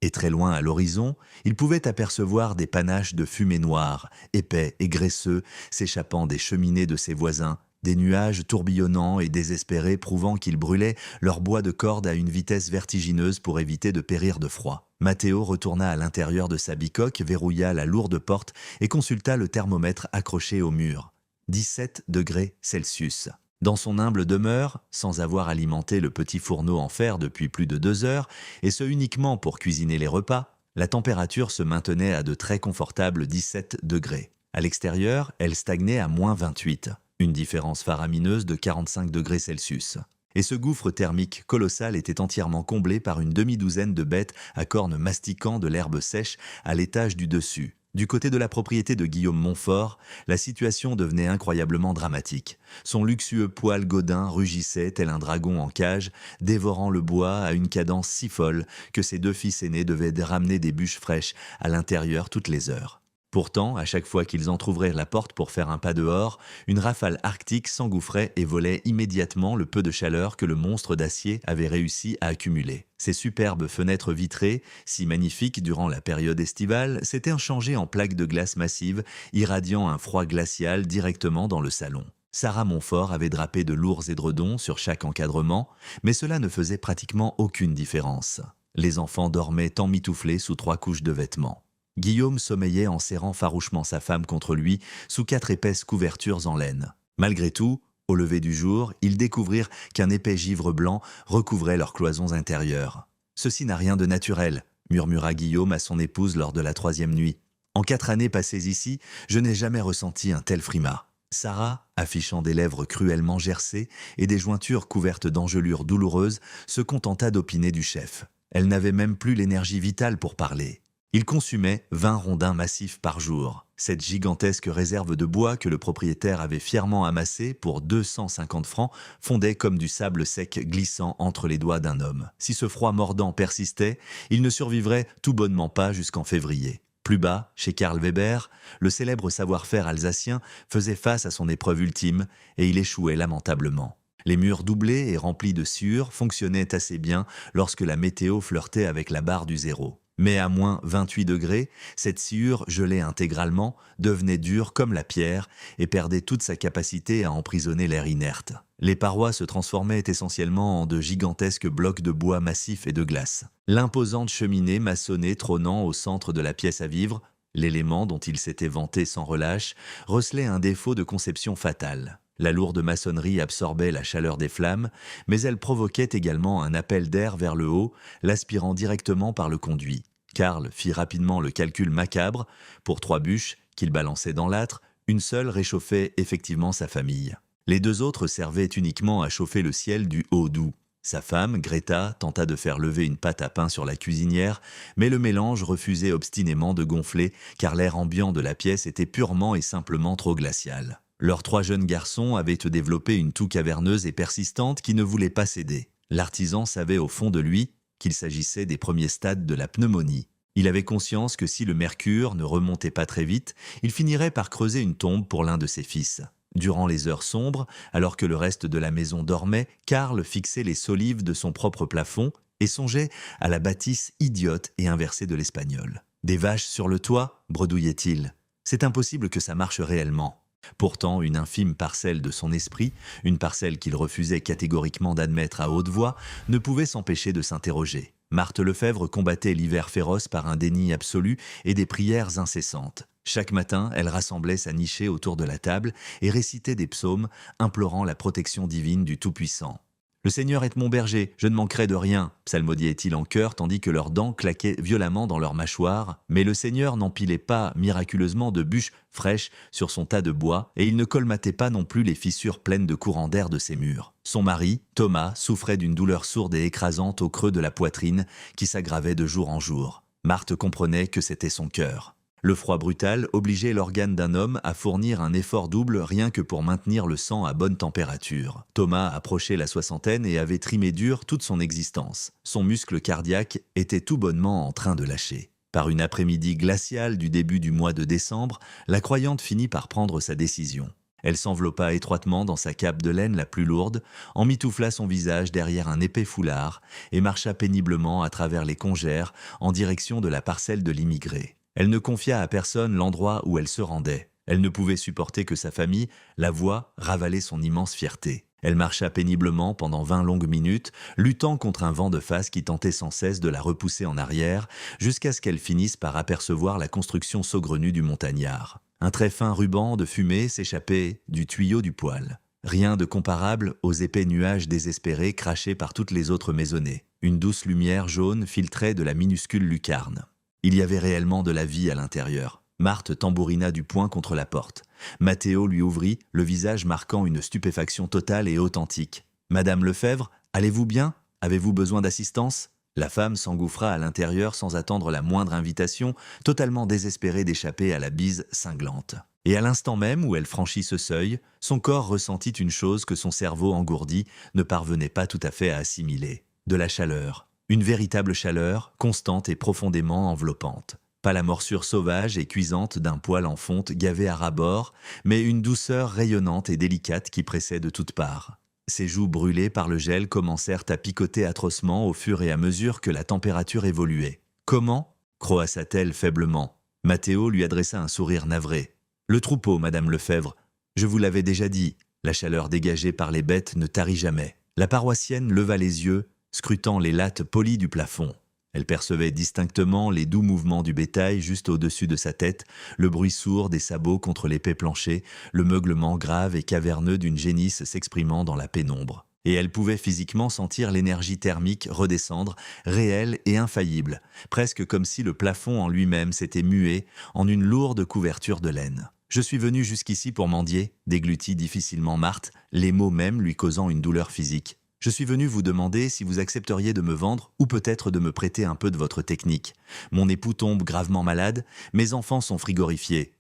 Et très loin à l'horizon, il pouvait apercevoir des panaches de fumée noire, épais et graisseux, s'échappant des cheminées de ses voisins, des nuages tourbillonnants et désespérés prouvant qu'ils brûlaient leur bois de corde à une vitesse vertigineuse pour éviter de périr de froid. Matteo retourna à l'intérieur de sa bicoque, verrouilla la lourde porte et consulta le thermomètre accroché au mur. 17 degrés Celsius. Dans son humble demeure, sans avoir alimenté le petit fourneau en fer depuis plus de 2 heures, et ce uniquement pour cuisiner les repas, la température se maintenait à de très confortables 17 degrés. À l'extérieur, elle stagnait à moins 28, une différence faramineuse de 45 degrés Celsius. Et ce gouffre thermique colossal était entièrement comblé par une demi-douzaine de bêtes à cornes mastiquant de l'herbe sèche à l'étage du dessus. Du côté de la propriété de Guillaume Montfort, la situation devenait incroyablement dramatique. Son luxueux poil godin rugissait tel un dragon en cage, dévorant le bois à une cadence si folle que ses 2 fils aînés devaient ramener des bûches fraîches à l'intérieur toutes les heures. Pourtant, à chaque fois qu'ils entr'ouvrirent la porte pour faire un pas dehors, une rafale arctique s'engouffrait et volait immédiatement le peu de chaleur que le monstre d'acier avait réussi à accumuler. Ces superbes fenêtres vitrées, si magnifiques durant la période estivale, s'étaient changées en plaques de glace massives, irradiant un froid glacial directement dans le salon. Sarah Montfort avait drapé de lourds édredons sur chaque encadrement, mais cela ne faisait pratiquement aucune différence. Les enfants dormaient emmitouflés sous 3 couches de vêtements. Guillaume sommeillait en serrant farouchement sa femme contre lui sous 4 épaisses couvertures en laine. Malgré tout, au lever du jour, ils découvrirent qu'un épais givre blanc recouvrait leurs cloisons intérieures. « Ceci n'a rien de naturel », murmura Guillaume à son épouse lors de la 3e nuit. « En 4 années passées ici, je n'ai jamais ressenti un tel frima. » Sarah, affichant des lèvres cruellement gercées et des jointures couvertes d'engelures douloureuses, se contenta d'opiner du chef. Elle n'avait même plus l'énergie vitale pour parler. Il consumait 20 rondins massifs par jour. Cette gigantesque réserve de bois que le propriétaire avait fièrement amassée pour 250 francs fondait comme du sable sec glissant entre les doigts d'un homme. Si ce froid mordant persistait, il ne survivrait tout bonnement pas jusqu'en février. Plus bas, chez Karl Weber, le célèbre savoir-faire alsacien faisait face à son épreuve ultime et il échouait lamentablement. Les murs doublés et remplis de sciure fonctionnaient assez bien lorsque la météo flirtait avec la barre du zéro. Mais à moins 28 degrés, cette sciure, gelée intégralement, devenait dure comme la pierre et perdait toute sa capacité à emprisonner l'air inerte. Les parois se transformaient essentiellement en de gigantesques blocs de bois massifs et de glace. L'imposante cheminée maçonnée trônant au centre de la pièce à vivre, l'élément dont il s'était vanté sans relâche, recelait un défaut de conception fatal. La lourde maçonnerie absorbait la chaleur des flammes, mais elle provoquait également un appel d'air vers le haut, l'aspirant directement par le conduit. Karl fit rapidement le calcul macabre. Pour 3 bûches, qu'il balançait dans l'âtre, une seule réchauffait effectivement sa famille. Les 2 autres servaient uniquement à chauffer le ciel du haut doux. Sa femme, Greta, tenta de faire lever une pâte à pain sur la cuisinière, mais le mélange refusait obstinément de gonfler, car l'air ambiant de la pièce était purement et simplement trop glacial. Leurs 3 jeunes garçons avaient développé une toux caverneuse et persistante qui ne voulait pas céder. L'artisan savait au fond de lui qu'il s'agissait des premiers stades de la pneumonie. Il avait conscience que si le mercure ne remontait pas très vite, il finirait par creuser une tombe pour l'un de ses fils. Durant les heures sombres, alors que le reste de la maison dormait, Karl fixait les solives de son propre plafond et songeait à la bâtisse idiote et inversée de l'Espagnol. « Des vaches sur le toit ?» bredouillait-il. « C'est impossible que ça marche réellement. » Pourtant, une infime parcelle de son esprit, une parcelle qu'il refusait catégoriquement d'admettre à haute voix, ne pouvait s'empêcher de s'interroger. Marthe Lefèvre combattait l'hiver féroce par un déni absolu et des prières incessantes. Chaque matin, elle rassemblait sa nichée autour de la table et récitait des psaumes, implorant la protection divine du Tout-Puissant. « Le Seigneur est mon berger, je ne manquerai de rien », psalmodiait-il en chœur tandis que leurs dents claquaient violemment dans leurs mâchoires. Mais le Seigneur n'empilait pas miraculeusement de bûches fraîches sur son tas de bois et il ne colmatait pas non plus les fissures pleines de courants d'air de ses murs. Son mari, Thomas, souffrait d'une douleur sourde et écrasante au creux de la poitrine qui s'aggravait de jour en jour. Marthe comprenait que c'était son cœur. Le froid brutal obligeait l'organe d'un homme à fournir un effort double rien que pour maintenir le sang à bonne température. Thomas approchait la 60aine et avait trimé dur toute son existence. Son muscle cardiaque était tout bonnement en train de lâcher. Par une après-midi glaciale du début du mois de décembre, la croyante finit par prendre sa décision. Elle s'enveloppa étroitement dans sa cape de laine la plus lourde, emmitoufla son visage derrière un épais foulard et marcha péniblement à travers les congères en direction de la parcelle de l'immigré. Elle ne confia à personne l'endroit où elle se rendait. Elle ne pouvait supporter que sa famille la voie ravaler son immense fierté. Elle marcha péniblement pendant 20 longues minutes, luttant contre un vent de face qui tentait sans cesse de la repousser en arrière, jusqu'à ce qu'elle finisse par apercevoir la construction saugrenue du montagnard. Un très fin ruban de fumée s'échappait du tuyau du poêle. Rien de comparable aux épais nuages désespérés crachés par toutes les autres maisonnées. Une douce lumière jaune filtrait de la minuscule lucarne. Il y avait réellement de la vie à l'intérieur. Marthe tambourina du poing contre la porte. Mathéo lui ouvrit, le visage marquant une stupéfaction totale et authentique. « Madame Lefèvre, allez-vous bien? Avez-vous besoin d'assistance ?» La femme s'engouffra à l'intérieur sans attendre la moindre invitation, totalement désespérée d'échapper à la bise cinglante. Et à l'instant même où elle franchit ce seuil, son corps ressentit une chose que son cerveau engourdi ne parvenait pas tout à fait à assimiler. De la chaleur. Une véritable chaleur, constante et profondément enveloppante. Pas la morsure sauvage et cuisante d'un poil en fonte gavé à ras-bord, mais une douceur rayonnante et délicate qui pressait de toutes parts. Ses joues brûlées par le gel commencèrent à picoter atrocement au fur et à mesure que la température évoluait. « Comment » croassa-t-elle faiblement. Mathéo lui adressa un sourire navré. « Le troupeau, Madame Lefèvre. Je vous l'avais déjà dit, la chaleur dégagée par les bêtes ne tarit jamais. » La paroissienne leva les yeux, scrutant les lattes polies du plafond. Elle percevait distinctement les doux mouvements du bétail juste au-dessus de sa tête, le bruit sourd des sabots contre l'épais plancher, le meuglement grave et caverneux d'une génisse s'exprimant dans la pénombre. Et elle pouvait physiquement sentir l'énergie thermique redescendre, réelle et infaillible, presque comme si le plafond en lui-même s'était mué en une lourde couverture de laine. « Je suis venu jusqu'ici pour mendier », déglutit difficilement Marthe, les mots même lui causant une douleur physique. Je suis venu vous demander si vous accepteriez de me vendre ou peut-être de me prêter un peu de votre technique. Mon époux tombe gravement malade, mes enfants sont frigorifiés.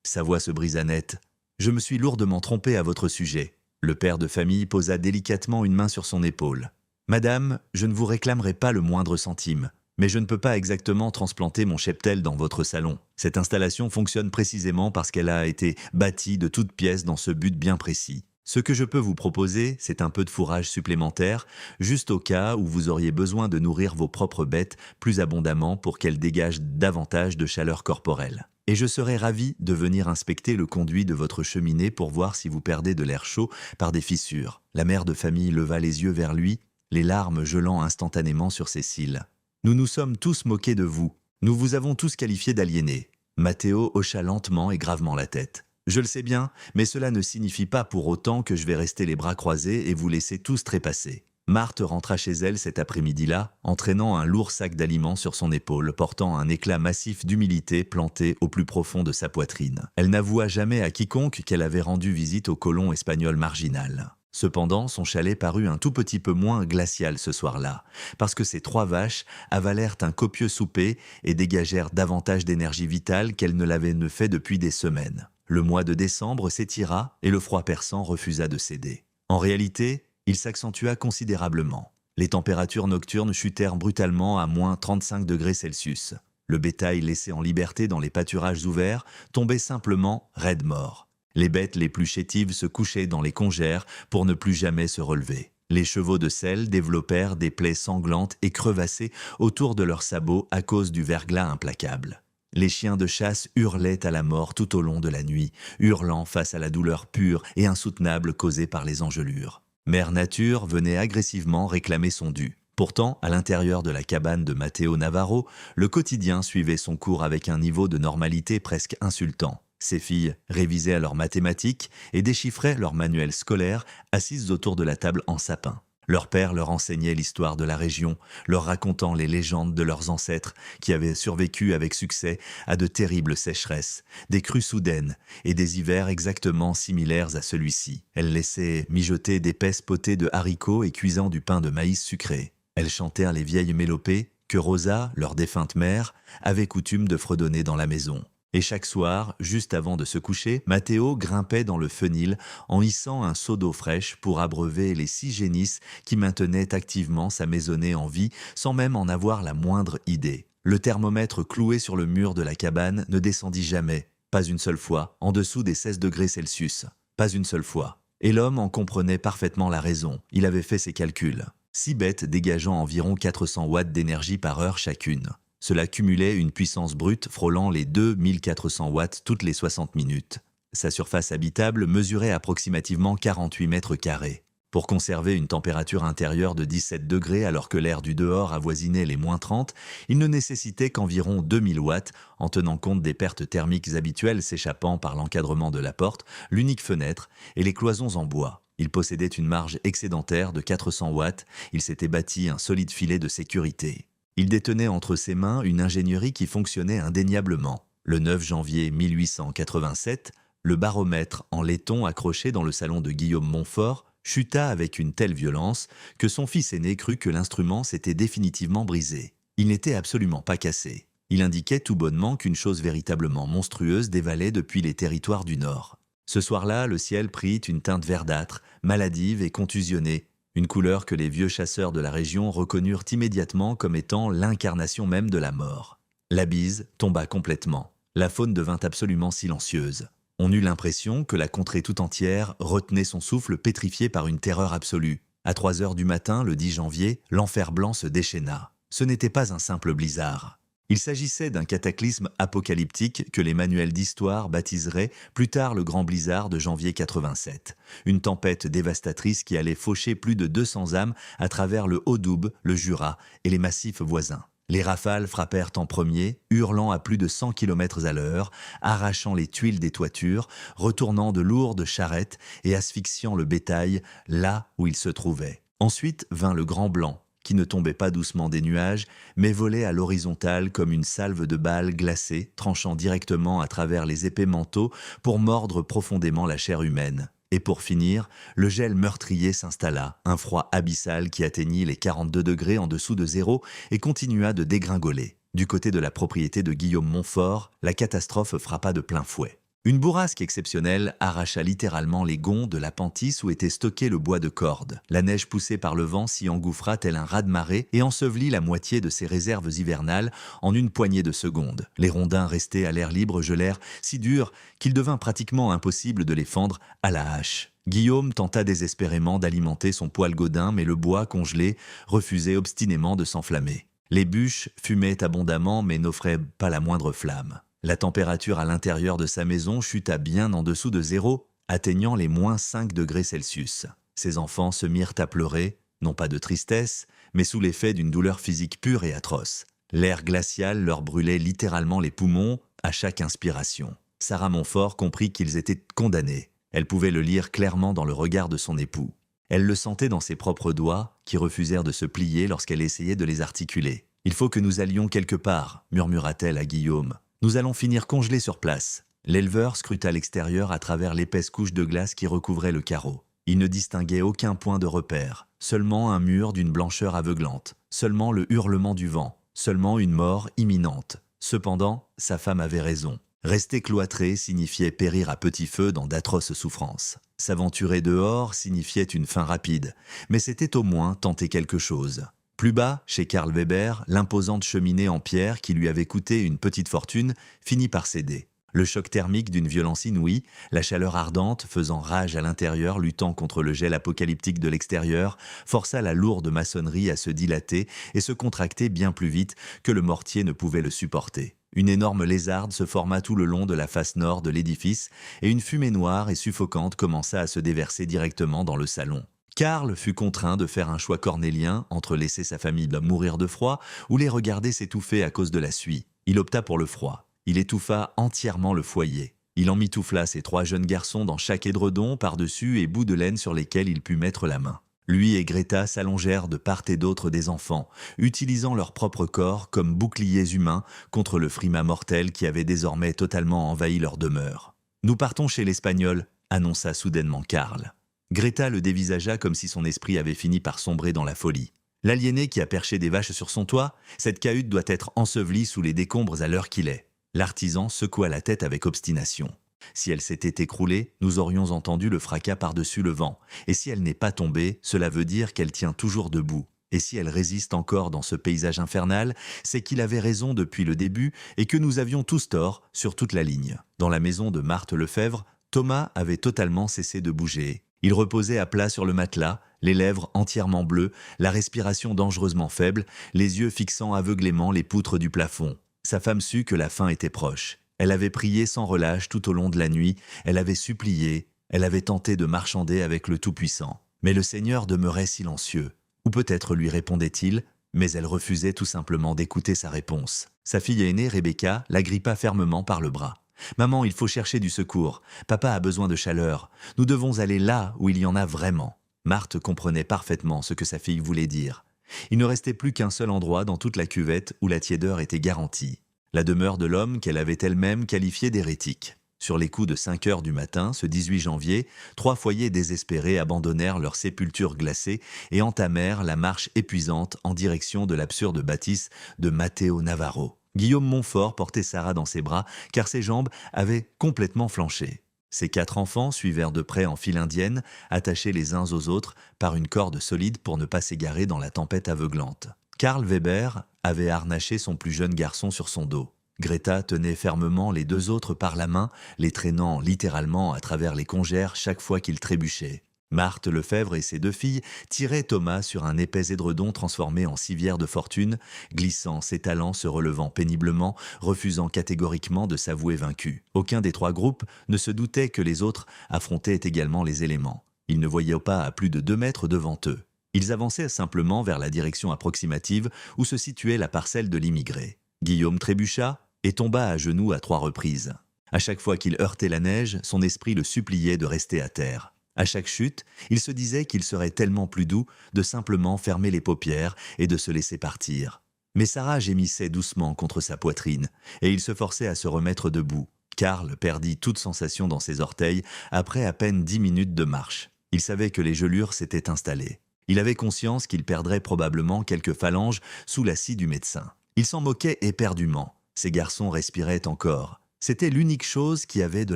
Sa voix se brisa net. Je me suis lourdement trompé à votre sujet. Le père de famille posa délicatement une main sur son épaule. Madame, je ne vous réclamerai pas le moindre centime. Mais je ne peux pas exactement transplanter mon cheptel dans votre salon. Cette installation fonctionne précisément parce qu'elle a été bâtie de toutes pièces dans ce but bien précis. Ce que je peux vous proposer, c'est un peu de fourrage supplémentaire, juste au cas où vous auriez besoin de nourrir vos propres bêtes plus abondamment pour qu'elles dégagent davantage de chaleur corporelle. Et je serais ravi de venir inspecter le conduit de votre cheminée pour voir si vous perdez de l'air chaud par des fissures. La mère de famille leva les yeux vers lui, les larmes gelant instantanément sur ses cils. Nous nous sommes tous moqués de vous. Nous vous avons tous qualifiés d'aliénés. Matteo hocha lentement et gravement la tête. Je le sais bien, mais cela ne signifie pas pour autant que je vais rester les bras croisés et vous laisser tous trépasser. Marthe rentra chez elle cet après-midi-là, entraînant un lourd sac d'aliments sur son épaule, portant un éclat massif d'humilité planté au plus profond de sa poitrine. Elle n'avoua jamais à quiconque qu'elle avait rendu visite au colon espagnol marginal. Cependant, son chalet parut un tout petit peu moins glacial ce soir-là, parce que ses 3 vaches avalèrent un copieux souper et dégagèrent davantage d'énergie vitale qu'elles ne l'avaient fait depuis des semaines. Le mois de décembre s'étira et le froid perçant refusa de céder. En réalité, il s'accentua considérablement. Les températures nocturnes chutèrent brutalement à moins 35 degrés Celsius. Le bétail laissé en liberté dans les pâturages ouverts tombait simplement raide mort. Les bêtes les plus chétives se couchaient dans les congères pour ne plus jamais se relever. Les chevaux de selle développèrent des plaies sanglantes et crevassées autour de leurs sabots à cause du verglas implacable. Les chiens de chasse hurlaient à la mort tout au long de la nuit, hurlant face à la douleur pure et insoutenable causée par les engelures. Mère Nature venait agressivement réclamer son dû. Pourtant, à l'intérieur de la cabane de Matteo Navarro, le quotidien suivait son cours avec un niveau de normalité presque insultant. Ses filles révisaient leurs mathématiques et déchiffraient leurs manuels scolaires assises autour de la table en sapin. Leur père leur enseignait l'histoire de la région, leur racontant les légendes de leurs ancêtres qui avaient survécu avec succès à de terribles sécheresses, des crues soudaines et des hivers exactement similaires à celui-ci. Elles laissaient mijoter d'épaisses potées de haricots et cuisant du pain de maïs sucré. Elles chantèrent les vieilles mélopées que Rosa, leur défunte mère, avait coutume de fredonner dans la maison. Et chaque soir, juste avant de se coucher, Matteo grimpait dans le fenil en hissant un seau d'eau fraîche pour abreuver les 6 génisses qui maintenaient activement sa maisonnée en vie sans même en avoir la moindre idée. Le thermomètre cloué sur le mur de la cabane ne descendit jamais, pas une seule fois, en dessous des 16 degrés Celsius. Pas une seule fois. Et l'homme en comprenait parfaitement la raison. Il avait fait ses calculs. 6 bêtes dégageant environ 400 watts d'énergie par heure chacune. Cela cumulait une puissance brute frôlant les 2400 watts toutes les 60 minutes. Sa surface habitable mesurait approximativement 48 mètres carrés. Pour conserver une température intérieure de 17 degrés alors que l'air du dehors avoisinait les moins 30, il ne nécessitait qu'environ 2000 watts en tenant compte des pertes thermiques habituelles s'échappant par l'encadrement de la porte, l'unique fenêtre et les cloisons en bois. Il possédait une marge excédentaire de 400 watts, il s'était bâti un solide filet de sécurité. Il détenait entre ses mains une ingénierie qui fonctionnait indéniablement. Le 9 janvier 1887, le baromètre en laiton accroché dans le salon de Guillaume Montfort chuta avec une telle violence que son fils aîné crut que l'instrument s'était définitivement brisé. Il n'était absolument pas cassé. Il indiquait tout bonnement qu'une chose véritablement monstrueuse dévalait depuis les territoires du Nord. Ce soir-là, le ciel prit une teinte verdâtre, maladive et contusionnée, une couleur que les vieux chasseurs de la région reconnurent immédiatement comme étant l'incarnation même de la mort. La bise tomba complètement. La faune devint absolument silencieuse. On eut l'impression que la contrée tout entière retenait son souffle pétrifié par une terreur absolue. À 3 heures du matin, le 10 janvier, l'enfer blanc se déchaîna. Ce n'était pas un simple blizzard. Il s'agissait d'un cataclysme apocalyptique que les manuels d'histoire baptiseraient plus tard le grand blizzard de janvier 87. Une tempête dévastatrice qui allait faucher plus de 200 âmes à travers le Haut-Doubs, le Jura et les massifs voisins. Les rafales frappèrent en premier, hurlant à plus de 100 km à l'heure, arrachant les tuiles des toitures, retournant de lourdes charrettes et asphyxiant le bétail là où il se trouvait. Ensuite vint le grand blanc, qui ne tombait pas doucement des nuages, mais volait à l'horizontale comme une salve de balles glacées, tranchant directement à travers les épais manteaux pour mordre profondément la chair humaine. Et pour finir, le gel meurtrier s'installa, un froid abyssal qui atteignit les 42 degrés en dessous de zéro et continua de dégringoler. Du côté de la propriété de Guillaume Montfort, la catastrophe frappa de plein fouet. Une bourrasque exceptionnelle arracha littéralement les gonds de l'appentis où était stocké le bois de corde. La neige poussée par le vent s'y engouffra tel un raz-de-marée et ensevelit la moitié de ses réserves hivernales en une poignée de secondes. Les rondins restés à l'air libre gelèrent si dur qu'il devint pratiquement impossible de les fendre à la hache. Guillaume tenta désespérément d'alimenter son poêle Godin, mais le bois congelé refusait obstinément de s'enflammer. Les bûches fumaient abondamment mais n'offraient pas la moindre flamme. La température à l'intérieur de sa maison chuta bien en dessous de zéro, atteignant les -5 degrés Celsius. Ses enfants se mirent à pleurer, non pas de tristesse, mais sous l'effet d'une douleur physique pure et atroce. L'air glacial leur brûlait littéralement les poumons à chaque inspiration. Sarah Montfort comprit qu'ils étaient condamnés. Elle pouvait le lire clairement dans le regard de son époux. Elle le sentait dans ses propres doigts, qui refusèrent de se plier lorsqu'elle essayait de les articuler. « Il faut que nous allions quelque part », murmura-t-elle à Guillaume. « Nous allons finir congelés sur place. » L'éleveur scruta l'extérieur à travers l'épaisse couche de glace qui recouvrait le carreau. Il ne distinguait aucun point de repère, seulement un mur d'une blancheur aveuglante, seulement le hurlement du vent, seulement une mort imminente. Cependant, sa femme avait raison. Rester cloîtré signifiait périr à petit feu dans d'atroces souffrances. S'aventurer dehors signifiait une fin rapide, mais c'était au moins tenter quelque chose. Plus bas, chez Karl Weber, l'imposante cheminée en pierre qui lui avait coûté une petite fortune finit par céder. Le choc thermique d'une violence inouïe, la chaleur ardente faisant rage à l'intérieur, luttant contre le gel apocalyptique de l'extérieur, força la lourde maçonnerie à se dilater et se contracter bien plus vite que le mortier ne pouvait le supporter. Une énorme lézarde se forma tout le long de la face nord de l'édifice et une fumée noire et suffocante commença à se déverser directement dans le salon. Karl fut contraint de faire un choix cornélien entre laisser sa famille mourir de froid ou les regarder s'étouffer à cause de la suie. Il opta pour le froid. Il étouffa entièrement le foyer. Il emmitoufla ses 3 jeunes garçons dans chaque édredon par-dessus et bout de laine sur lesquels il put mettre la main. Lui et Greta s'allongèrent de part et d'autre des enfants, utilisant leur propre corps comme boucliers humains contre le frima mortel qui avait désormais totalement envahi leur demeure. « Nous partons chez l'Espagnol », annonça soudainement Karl. Greta le dévisagea comme si son esprit avait fini par sombrer dans la folie. L'aliéné qui a perché des vaches sur son toit, cette cahute doit être ensevelie sous les décombres à l'heure qu'il est. L'artisan secoua la tête avec obstination. Si elle s'était écroulée, nous aurions entendu le fracas par-dessus le vent. Et si elle n'est pas tombée, cela veut dire qu'elle tient toujours debout. Et si elle résiste encore dans ce paysage infernal, c'est qu'il avait raison depuis le début et que nous avions tous tort sur toute la ligne. Dans la maison de Marthe Lefebvre, Thomas avait totalement cessé de bouger. Il reposait à plat sur le matelas, les lèvres entièrement bleues, la respiration dangereusement faible, les yeux fixant aveuglément les poutres du plafond. Sa femme sut que la fin était proche. Elle avait prié sans relâche tout au long de la nuit, elle avait supplié, elle avait tenté de marchander avec le Tout-Puissant. Mais le Seigneur demeurait silencieux. Ou peut-être lui répondait-il, mais elle refusait tout simplement d'écouter sa réponse. Sa fille aînée, Rebecca, l'agrippa fermement par le bras. « Maman, il faut chercher du secours. Papa a besoin de chaleur. Nous devons aller là où il y en a vraiment. » Marthe comprenait parfaitement ce que sa fille voulait dire. Il ne restait plus qu'un seul endroit dans toute la cuvette où la tiédeur était garantie. La demeure de l'homme qu'elle avait elle-même qualifiée d'hérétique. Sur les coups de 5 heures du matin, ce 18 janvier, 3 foyers désespérés abandonnèrent leur sépulture glacée et entamèrent la marche épuisante en direction de l'absurde bâtisse de Matteo Navarro. Guillaume Montfort portait Sarah dans ses bras car ses jambes avaient complètement flanché. Ses 4 enfants suivèrent de près en file indienne, attachés les uns aux autres par une corde solide pour ne pas s'égarer dans la tempête aveuglante. Karl Weber avait harnaché son plus jeune garçon sur son dos. Greta tenait fermement les 2 autres par la main, les traînant littéralement à travers les congères chaque fois qu'ils trébuchaient. Marthe Lefebvre et ses 2 filles tiraient Thomas sur un épais édredon transformé en civière de fortune, glissant, s'étalant, se relevant péniblement, refusant catégoriquement de s'avouer vaincu. Aucun des 3 groupes ne se doutait que les autres affrontaient également les éléments. Ils ne voyaient pas à plus de 2 mètres devant eux. Ils avançaient simplement vers la direction approximative où se situait la parcelle de l'immigré. Guillaume trébucha et tomba à genoux à 3 reprises. À chaque fois qu'il heurtait la neige, son esprit le suppliait de rester à terre. À chaque chute, il se disait qu'il serait tellement plus doux de simplement fermer les paupières et de se laisser partir. Mais Sarah gémissait doucement contre sa poitrine, et il se forçait à se remettre debout. Karl perdit toute sensation dans ses orteils après à peine 10 minutes de marche. Il savait que les gelures s'étaient installées. Il avait conscience qu'il perdrait probablement quelques phalanges sous la scie du médecin. Il s'en moquait éperdument. Ces garçons respiraient encore. C'était l'unique chose qui avait de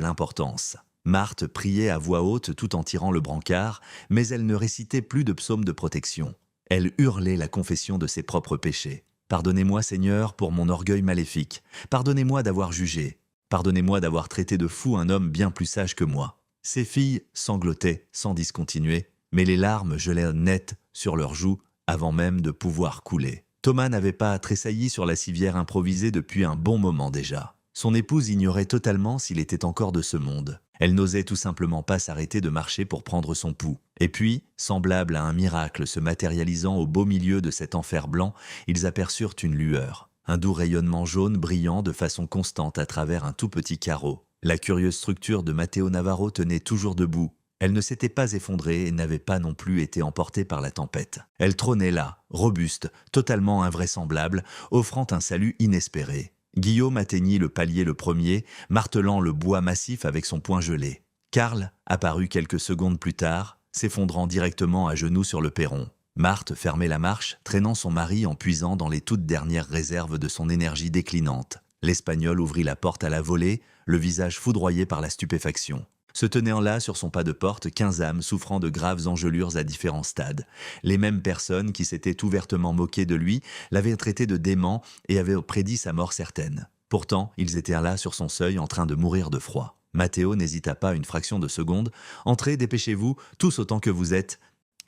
l'importance. Marthe priait à voix haute tout en tirant le brancard, mais elle ne récitait plus de psaume de protection. Elle hurlait la confession de ses propres péchés. « Pardonnez-moi, Seigneur, pour mon orgueil maléfique. Pardonnez-moi d'avoir jugé. Pardonnez-moi d'avoir traité de fou un homme bien plus sage que moi. » Ses filles sanglotaient sans discontinuer, mais les larmes gelaient net sur leurs joues avant même de pouvoir couler. Thomas n'avait pas tressailli sur la civière improvisée depuis un bon moment déjà. Son épouse ignorait totalement s'il était encore de ce monde. Elle n'osait tout simplement pas s'arrêter de marcher pour prendre son pouls. Et puis, semblable à un miracle se matérialisant au beau milieu de cet enfer blanc, ils aperçurent une lueur. Un doux rayonnement jaune brillant de façon constante à travers un tout petit carreau. La curieuse structure de Matteo Navarro tenait toujours debout. Elle ne s'était pas effondrée et n'avait pas non plus été emportée par la tempête. Elle trônait là, robuste, totalement invraisemblable, offrant un salut inespéré. Guillaume atteignit le palier le premier, martelant le bois massif avec son poing gelé. Karl apparut quelques secondes plus tard, s'effondrant directement à genoux sur le perron. Marthe fermait la marche, traînant son mari en puisant dans les toutes dernières réserves de son énergie déclinante. L'Espagnol ouvrit la porte à la volée, le visage foudroyé par la stupéfaction. Se tenaient là sur son pas de porte 15 âmes souffrant de graves engelures à différents stades. Les mêmes personnes qui s'étaient ouvertement moquées de lui l'avaient traité de dément et avaient prédit sa mort certaine. Pourtant, ils étaient là sur son seuil en train de mourir de froid. Matteo n'hésita pas une fraction de seconde. « Entrez, dépêchez-vous, tous autant que vous êtes !»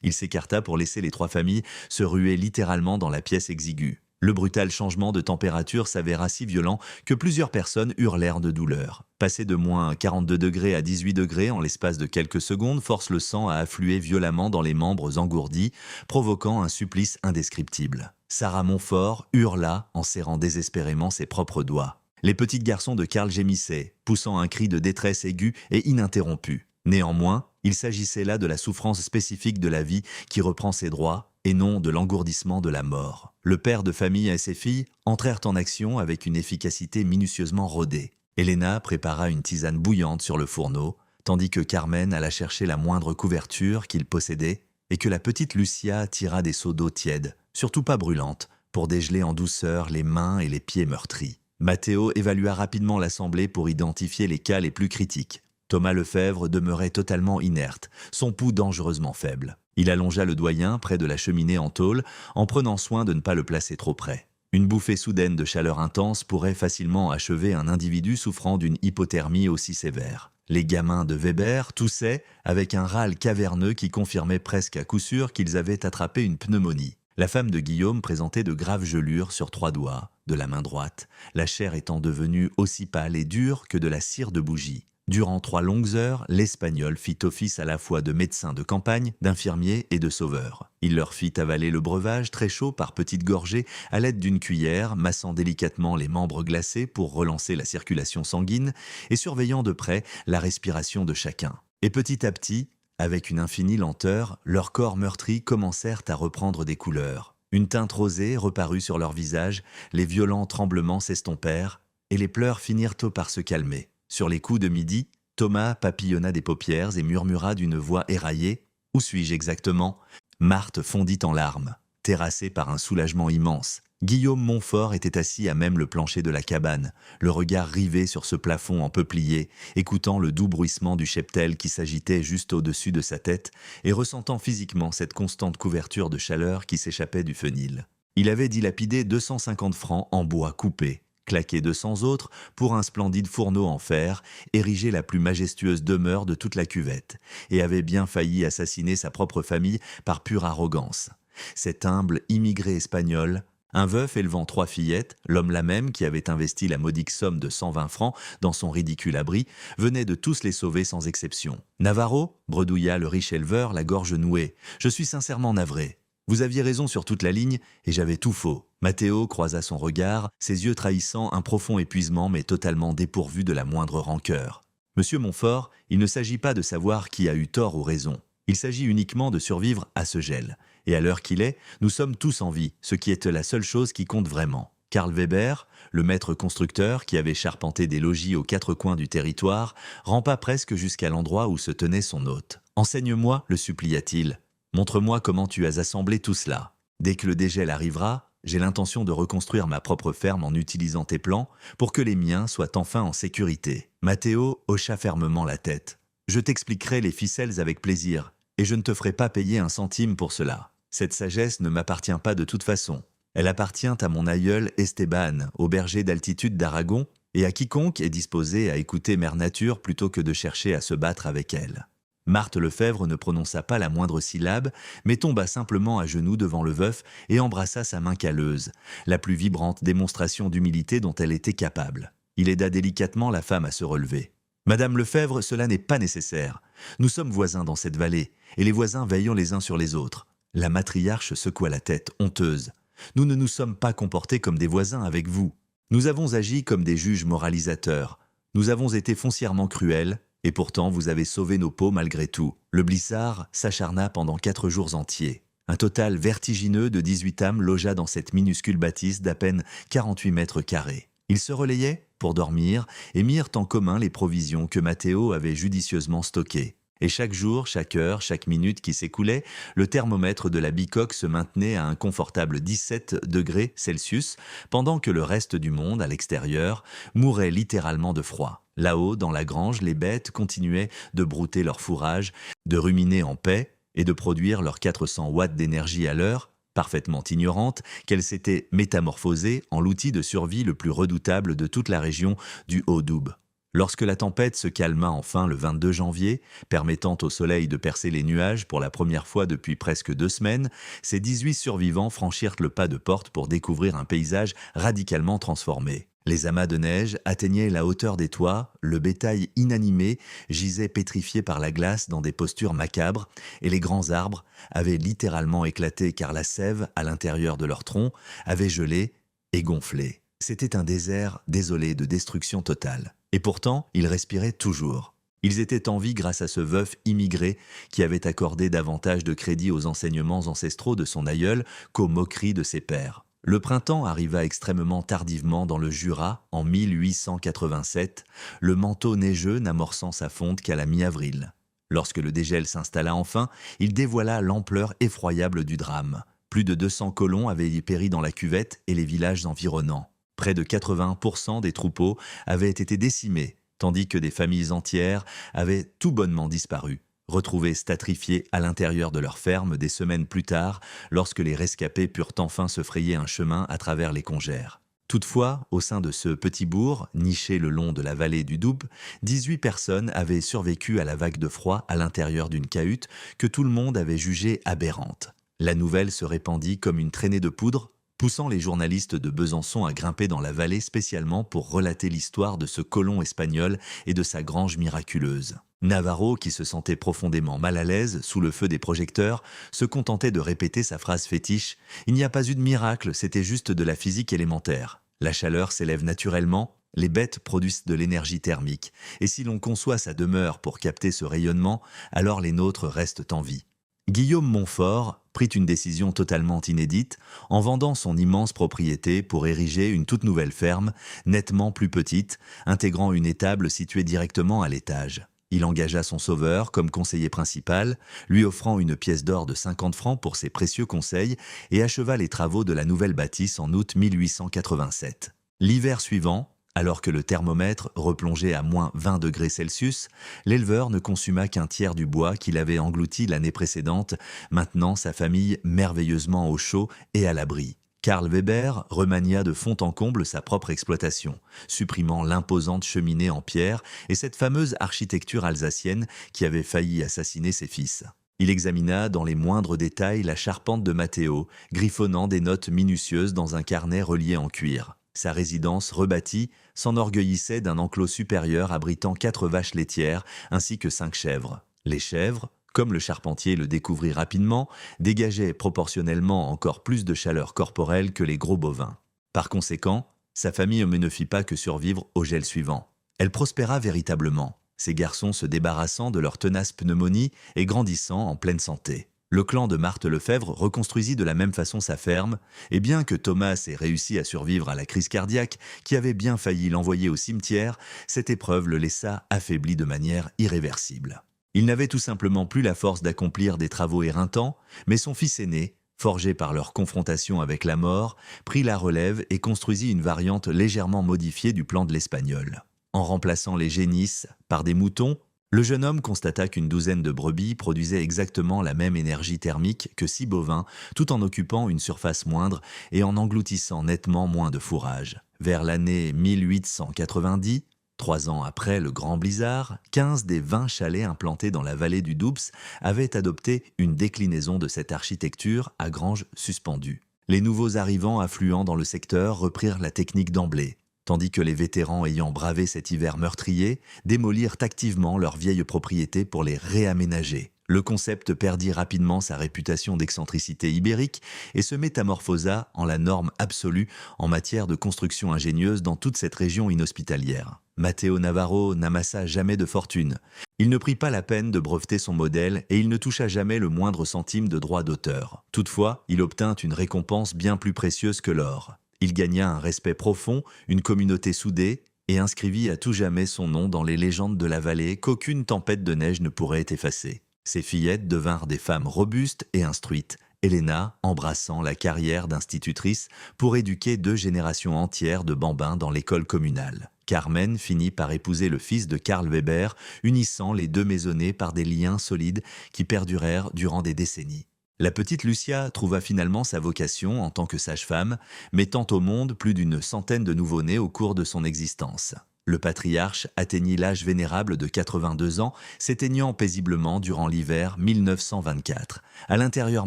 Il s'écarta pour laisser les trois familles se ruer littéralement dans la pièce exiguë. Le brutal changement de température s'avéra si violent que plusieurs personnes hurlèrent de douleur. Passer de moins 42 degrés à 18 degrés en l'espace de quelques secondes force le sang à affluer violemment dans les membres engourdis, provoquant un supplice indescriptible. Sarah Montfort hurla en serrant désespérément ses propres doigts. Les petits garçons de Karl gémissaient, poussant un cri de détresse aigu et ininterrompu. Néanmoins, il s'agissait là de la souffrance spécifique de la vie qui reprend ses droits, et non de l'engourdissement de la mort. Le père de famille et ses filles entrèrent en action avec une efficacité minutieusement rodée. Elena prépara une tisane bouillante sur le fourneau, tandis que Carmen alla chercher la moindre couverture qu'il possédait et que la petite Lucia tira des seaux d'eau tiède, surtout pas brûlante, pour dégeler en douceur les mains et les pieds meurtris. Matteo évalua rapidement l'assemblée pour identifier les cas les plus critiques. Thomas Lefebvre demeurait totalement inerte, son pouls dangereusement faible. Il allongea le doyen près de la cheminée en tôle, en prenant soin de ne pas le placer trop près. Une bouffée soudaine de chaleur intense pourrait facilement achever un individu souffrant d'une hypothermie aussi sévère. Les gamins de Weber toussaient avec un râle caverneux qui confirmait presque à coup sûr qu'ils avaient attrapé une pneumonie. La femme de Guillaume présentait de graves gelures sur 3 doigts, de la main droite, la chair étant devenue aussi pâle et dure que de la cire de bougie. Durant 3 longues heures, l'Espagnol fit office à la fois de médecin de campagne, d'infirmier et de sauveur. Il leur fit avaler le breuvage très chaud par petites gorgées à l'aide d'une cuillère, massant délicatement les membres glacés pour relancer la circulation sanguine et surveillant de près la respiration de chacun. Et petit à petit, avec une infinie lenteur, leurs corps meurtris commencèrent à reprendre des couleurs. Une teinte rosée reparut sur leur visage, les violents tremblements s'estompèrent et les pleurs finirent par se calmer. Sur les coups de midi, Thomas papillonna des paupières et murmura d'une voix éraillée « Où suis-je exactement ?» Marthe fondit en larmes, terrassée par un soulagement immense. Guillaume Montfort était assis à même le plancher de la cabane, le regard rivé sur ce plafond en peuplier, écoutant le doux bruissement du cheptel qui s'agitait juste au-dessus de sa tête et ressentant physiquement cette constante couverture de chaleur qui s'échappait du fenil. Il avait dilapidé 250 francs en bois coupé, claqué 200 autres pour un splendide fourneau en fer, érigé la plus majestueuse demeure de toute la cuvette, et avait bien failli assassiner sa propre famille par pure arrogance. Cet humble immigré espagnol, un veuf élevant 3 fillettes, l'homme-là même qui avait investi la modique somme de 120 francs dans son ridicule abri, venait de tous les sauver sans exception. « Navarro » bredouilla le riche éleveur, la gorge nouée. « Je suis sincèrement navré. Vous aviez raison sur toute la ligne et j'avais tout faux. » Matteo croisa son regard, ses yeux trahissant un profond épuisement mais totalement dépourvu de la moindre rancœur. « Monsieur Montfort, il ne s'agit pas de savoir qui a eu tort ou raison. Il s'agit uniquement de survivre à ce gel. Et à l'heure qu'il est, nous sommes tous en vie, ce qui est la seule chose qui compte vraiment. Karl Weber, le maître constructeur qui avait charpenté des logis aux quatre coins du territoire, rampa presque jusqu'à l'endroit où se tenait son hôte. « Enseigne-moi, le supplia-t-il. Montre-moi comment tu as assemblé tout cela. Dès que le dégel arrivera, j'ai l'intention de reconstruire ma propre ferme en utilisant tes plans pour que les miens soient enfin en sécurité. » Matteo hocha fermement la tête. « Je t'expliquerai les ficelles avec plaisir, et je ne te ferai pas payer un centime pour cela. Cette sagesse ne m'appartient pas de toute façon. Elle appartient à mon aïeul Esteban, au berger d'altitude d'Aragon, et à quiconque est disposé à écouter Mère Nature plutôt que de chercher à se battre avec elle. » Marthe Lefèvre ne prononça pas la moindre syllabe, mais tomba simplement à genoux devant le veuf et embrassa sa main calleuse, la plus vibrante démonstration d'humilité dont elle était capable. Il aida délicatement la femme à se relever. « Madame Lefèvre, cela n'est pas nécessaire. Nous sommes voisins dans cette vallée, et les voisins veillons les uns sur les autres. » La matriarche secoua la tête, honteuse. « Nous ne nous sommes pas comportés comme des voisins avec vous. Nous avons agi comme des juges moralisateurs. Nous avons été foncièrement cruels, et pourtant vous avez sauvé nos peaux malgré tout. » Le blissard s'acharna pendant 4 jours entiers. Un total vertigineux de 18 âmes logea dans cette minuscule bâtisse d'à peine 48 mètres carrés. Ils se relayaient pour dormir et mirent en commun les provisions que Matteo avait judicieusement stockées. Et chaque jour, chaque heure, chaque minute qui s'écoulait, le thermomètre de la bicoque se maintenait à un confortable 17 degrés Celsius, pendant que le reste du monde, à l'extérieur, mourait littéralement de froid. Là-haut, dans la grange, les bêtes continuaient de brouter leur fourrage, de ruminer en paix et de produire leurs 400 watts d'énergie à l'heure, parfaitement ignorantes qu'elles s'étaient métamorphosées en l'outil de survie le plus redoutable de toute la région du Haut-Doubs. Lorsque la tempête se calma enfin le 22 janvier, permettant au soleil de percer les nuages pour la première fois depuis presque 2 semaines, ces 18 survivants franchirent le pas de porte pour découvrir un paysage radicalement transformé. Les amas de neige atteignaient la hauteur des toits, le bétail inanimé gisait pétrifié par la glace dans des postures macabres, et les grands arbres avaient littéralement éclaté car la sève, à l'intérieur de leurs troncs, avait gelé et gonflé. C'était un désert désolé de destruction totale. Et pourtant, ils respiraient toujours. Ils étaient en vie grâce à ce veuf immigré qui avait accordé davantage de crédit aux enseignements ancestraux de son aïeul qu'aux moqueries de ses pères. Le printemps arriva extrêmement tardivement dans le Jura, en 1887, le manteau neigeux n'amorçant sa fonte qu'à la mi-avril. Lorsque le dégel s'installa enfin, il dévoila l'ampleur effroyable du drame. Plus de 200 colons avaient péri dans la cuvette et les villages environnants. Près de 80% des troupeaux avaient été décimés, tandis que des familles entières avaient tout bonnement disparu, retrouvées stratrifiées à l'intérieur de leurs fermes des semaines plus tard, lorsque les rescapés purent enfin se frayer un chemin à travers les congères. Toutefois, au sein de ce petit bourg, niché le long de la vallée du Doubs, 18 personnes avaient survécu à la vague de froid à l'intérieur d'une cahute que tout le monde avait jugée aberrante. La nouvelle se répandit comme une traînée de poudre, poussant les journalistes de Besançon à grimper dans la vallée spécialement pour relater l'histoire de ce colon espagnol et de sa grange miraculeuse. Navarro, qui se sentait profondément mal à l'aise sous le feu des projecteurs, se contentait de répéter sa phrase fétiche « Il n'y a pas eu de miracle, c'était juste de la physique élémentaire. La chaleur s'élève naturellement, les bêtes produisent de l'énergie thermique, et si l'on conçoit sa demeure pour capter ce rayonnement, alors les nôtres restent en vie. » Guillaume Montfort prit une décision totalement inédite en vendant son immense propriété pour ériger une toute nouvelle ferme, nettement plus petite, intégrant une étable située directement à l'étage. Il engagea son sauveur comme conseiller principal, lui offrant une pièce d'or de 50 francs pour ses précieux conseils et acheva les travaux de la nouvelle bâtisse en août 1887. L'hiver suivant, alors que le thermomètre replongeait à moins 20 degrés Celsius, l'éleveur ne consuma qu'un tiers du bois qu'il avait englouti l'année précédente, maintenant sa famille merveilleusement au chaud et à l'abri. Karl Weber remania de fond en comble sa propre exploitation, supprimant l'imposante cheminée en pierre et cette fameuse architecture alsacienne qui avait failli assassiner ses fils. Il examina dans les moindres détails la charpente de Matteo, griffonnant des notes minutieuses dans un carnet relié en cuir. Sa résidence rebâtie s'enorgueillissait d'un enclos supérieur abritant 4 vaches laitières ainsi que 5 chèvres. Les chèvres, comme le charpentier le découvrit rapidement, dégageaient proportionnellement encore plus de chaleur corporelle que les gros bovins. Par conséquent, sa famille ne fit pas que survivre au gel suivant. Elle prospéra véritablement, ses garçons se débarrassant de leur tenace pneumonie et grandissant en pleine santé. Le clan de Marthe Lefèvre reconstruisit de la même façon sa ferme, et bien que Thomas ait réussi à survivre à la crise cardiaque qui avait bien failli l'envoyer au cimetière, cette épreuve le laissa affaibli de manière irréversible. Il n'avait tout simplement plus la force d'accomplir des travaux éreintants, mais son fils aîné, forgé par leur confrontation avec la mort, prit la relève et construisit une variante légèrement modifiée du plan de l'Espagnol. En remplaçant les génisses par des moutons, le jeune homme constata qu'une douzaine de brebis produisaient exactement la même énergie thermique que 6 bovins, tout en occupant une surface moindre et en engloutissant nettement moins de fourrage. Vers l'année 1890, 3 ans après le grand blizzard, 15 des 20 chalets implantés dans la vallée du Doubs avaient adopté une déclinaison de cette architecture à granges suspendues. Les nouveaux arrivants affluant dans le secteur reprirent la technique d'emblée, tandis que les vétérans ayant bravé cet hiver meurtrier démolirent activement leurs vieilles propriétés pour les réaménager. Le concept perdit rapidement sa réputation d'excentricité ibérique et se métamorphosa en la norme absolue en matière de construction ingénieuse dans toute cette région inhospitalière. Matteo Navarro n'amassa jamais de fortune. Il ne prit pas la peine de breveter son modèle et il ne toucha jamais le moindre centime de droit d'auteur. Toutefois, il obtint une récompense bien plus précieuse que l'or. Il gagna un respect profond, une communauté soudée, et inscrivit à tout jamais son nom dans les légendes de la vallée qu'aucune tempête de neige ne pourrait effacer. Ses fillettes devinrent des femmes robustes et instruites, Elena embrassant la carrière d'institutrice pour éduquer 2 générations entières de bambins dans l'école communale. Carmen finit par épouser le fils de Karl Weber, unissant les 2 maisonnées par des liens solides qui perdurèrent durant des décennies. La petite Lucia trouva finalement sa vocation en tant que sage-femme, mettant au monde plus d'une centaine de nouveau-nés au cours de son existence. Le patriarche atteignit l'âge vénérable de 82 ans, s'éteignant paisiblement durant l'hiver 1924, à l'intérieur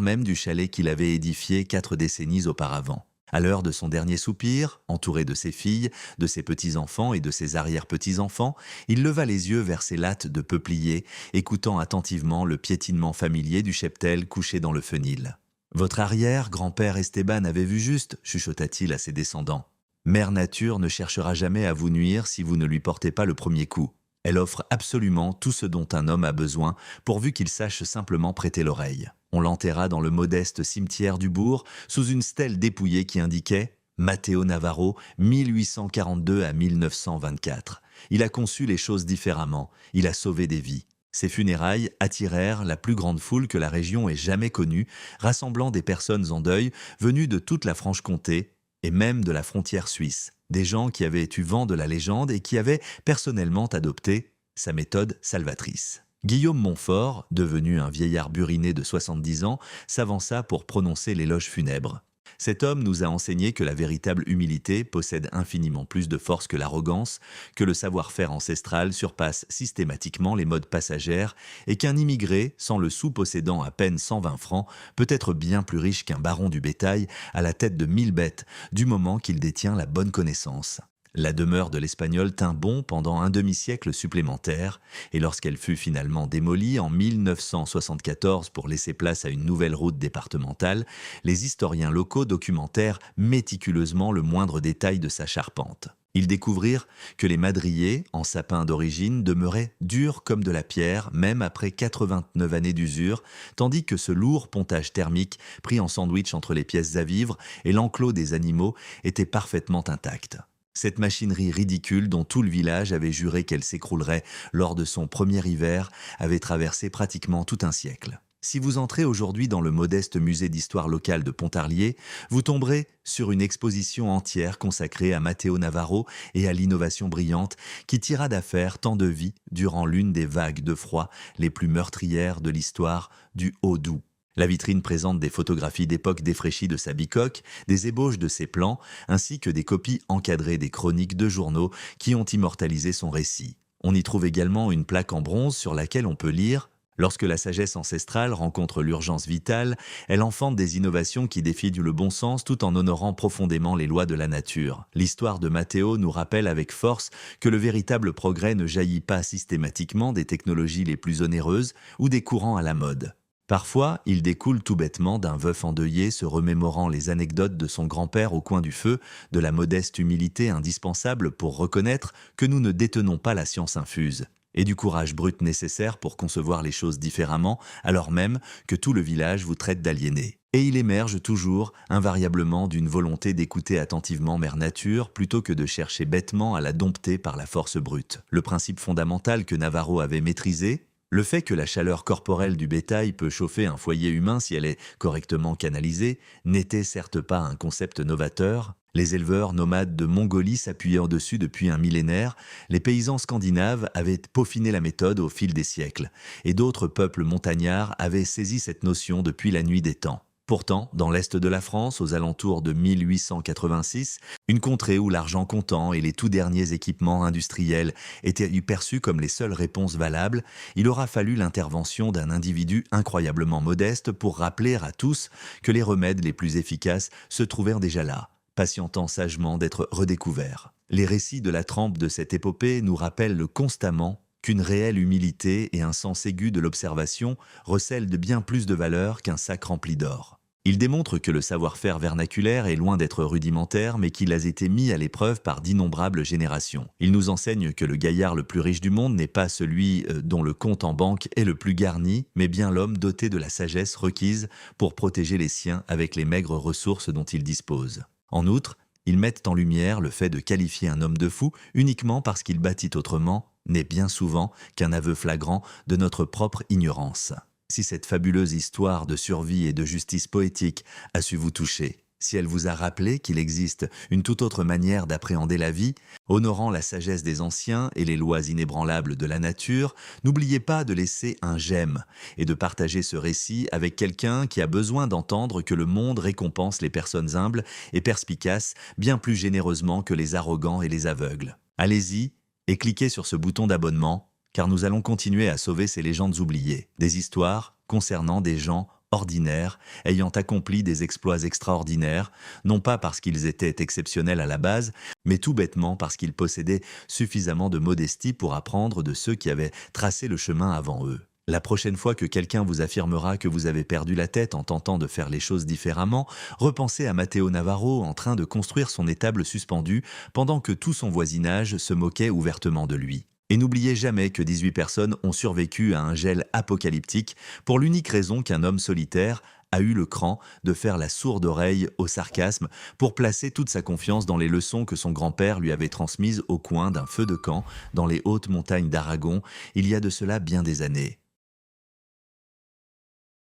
même du chalet qu'il avait édifié 4 décennies auparavant. À l'heure de son dernier soupir, entouré de ses filles, de ses petits-enfants et de ses arrière-petits-enfants, il leva les yeux vers ses lattes de peuplier, écoutant attentivement le piétinement familier du cheptel couché dans le fenil. « Votre arrière-grand-père Esteban avait vu juste », chuchota-t-il à ses descendants. « Mère Nature ne cherchera jamais à vous nuire si vous ne lui portez pas le premier coup. Elle offre absolument tout ce dont un homme a besoin, pourvu qu'il sache simplement prêter l'oreille. » On l'enterra dans le modeste cimetière du bourg, sous une stèle dépouillée qui indiquait « Matteo Navarro, 1842 à 1924 ». Il a conçu les choses différemment, il a sauvé des vies. Ses funérailles attirèrent la plus grande foule que la région ait jamais connue, rassemblant des personnes en deuil venues de toute la Franche-Comté et même de la frontière suisse. Des gens qui avaient eu vent de la légende et qui avaient personnellement adopté sa méthode salvatrice. Guillaume Montfort, devenu un vieillard buriné de 70 ans, s'avança pour prononcer l'éloge funèbre. Cet homme nous a enseigné que la véritable humilité possède infiniment plus de force que l'arrogance, que le savoir-faire ancestral surpasse systématiquement les modes passagères et qu'un immigré, sans le sou possédant à peine 120 francs, peut être bien plus riche qu'un baron du bétail à la tête de 1000 bêtes, du moment qu'il détient la bonne connaissance. La demeure de l'Espagnol tint bon pendant un demi-siècle supplémentaire, et lorsqu'elle fut finalement démolie en 1974 pour laisser place à une nouvelle route départementale, les historiens locaux documentèrent méticuleusement le moindre détail de sa charpente. Ils découvrirent que les madriers, en sapin d'origine, demeuraient durs comme de la pierre, même après 89 années d'usure, tandis que ce lourd pontage thermique, pris en sandwich entre les pièces à vivre et l'enclos des animaux, était parfaitement intact. Cette machinerie ridicule dont tout le village avait juré qu'elle s'écroulerait lors de son premier hiver avait traversé pratiquement tout un siècle. Si vous entrez aujourd'hui dans le modeste musée d'histoire locale de Pontarlier, vous tomberez sur une exposition entière consacrée à Matteo Navarro et à l'innovation brillante qui tira d'affaire tant de vies durant l'une des vagues de froid les plus meurtrières de l'histoire du Haut-Doubs. La vitrine présente des photographies d'époque défraîchies de sa bicoque, des ébauches de ses plans, ainsi que des copies encadrées des chroniques de journaux qui ont immortalisé son récit. On y trouve également une plaque en bronze sur laquelle on peut lire « Lorsque la sagesse ancestrale rencontre l'urgence vitale, elle enfante des innovations qui défient le bon sens tout en honorant profondément les lois de la nature. L'histoire de Matteo nous rappelle avec force que le véritable progrès ne jaillit pas systématiquement des technologies les plus onéreuses ou des courants à la mode. » Parfois, il découle tout bêtement d'un veuf endeuillé se remémorant les anecdotes de son grand-père au coin du feu, de la modeste humilité indispensable pour reconnaître que nous ne détenons pas la science infuse. et du courage brut nécessaire pour concevoir les choses différemment, alors même que tout le village vous traite d'aliénés. Et il émerge toujours, invariablement, d'une volonté d'écouter attentivement Mère Nature plutôt que de chercher bêtement à la dompter par la force brute. Le principe fondamental que Navarro avait maîtrisé, le fait que la chaleur corporelle du bétail peut chauffer un foyer humain si elle est correctement canalisée, n'était certes pas un concept novateur. Les éleveurs nomades de Mongolie s'appuyaient dessus depuis un millénaire, les paysans scandinaves avaient peaufiné la méthode au fil des siècles, et d'autres peuples montagnards avaient saisi cette notion depuis la nuit des temps. Pourtant, dans l'est de la France, aux alentours de 1886, une contrée où l'argent comptant et les tout derniers équipements industriels étaient perçus comme les seules réponses valables, il aura fallu l'intervention d'un individu incroyablement modeste pour rappeler à tous que les remèdes les plus efficaces se trouvèrent déjà là, patientant sagement d'être redécouverts. Les récits de la trempe de cette épopée nous rappellent constamment qu'une réelle humilité et un sens aigu de l'observation recèlent de bien plus de valeur qu'un sac rempli d'or. Il démontre que le savoir-faire vernaculaire est loin d'être rudimentaire, mais qu'il a été mis à l'épreuve par d'innombrables générations. Il nous enseigne que le gaillard le plus riche du monde n'est pas celui dont le compte en banque est le plus garni, mais bien l'homme doté de la sagesse requise pour protéger les siens avec les maigres ressources dont il dispose. En outre, ils mettent en lumière le fait de qualifier un homme de fou uniquement parce qu'il bâtit autrement, n'est bien souvent qu'un aveu flagrant de notre propre ignorance. Si cette fabuleuse histoire de survie et de justice poétique a su vous toucher, si elle vous a rappelé qu'il existe une toute autre manière d'appréhender la vie, honorant la sagesse des anciens et les lois inébranlables de la nature, n'oubliez pas de laisser un j'aime et de partager ce récit avec quelqu'un qui a besoin d'entendre que le monde récompense les personnes humbles et perspicaces bien plus généreusement que les arrogants et les aveugles. Allez-y et cliquez sur ce bouton d'abonnement, car nous allons continuer à sauver ces légendes oubliées, des histoires concernant des gens ordinaires, ayant accompli des exploits extraordinaires, non pas parce qu'ils étaient exceptionnels à la base, mais tout bêtement parce qu'ils possédaient suffisamment de modestie pour apprendre de ceux qui avaient tracé le chemin avant eux. La prochaine fois que quelqu'un vous affirmera que vous avez perdu la tête en tentant de faire les choses différemment, repensez à Matteo Navarro en train de construire son étable suspendue pendant que tout son voisinage se moquait ouvertement de lui. Et n'oubliez jamais que 18 personnes ont survécu à un gel apocalyptique pour l'unique raison qu'un homme solitaire a eu le cran de faire la sourde oreille au sarcasme pour placer toute sa confiance dans les leçons que son grand-père lui avait transmises au coin d'un feu de camp dans les hautes montagnes d'Aragon il y a de cela bien des années.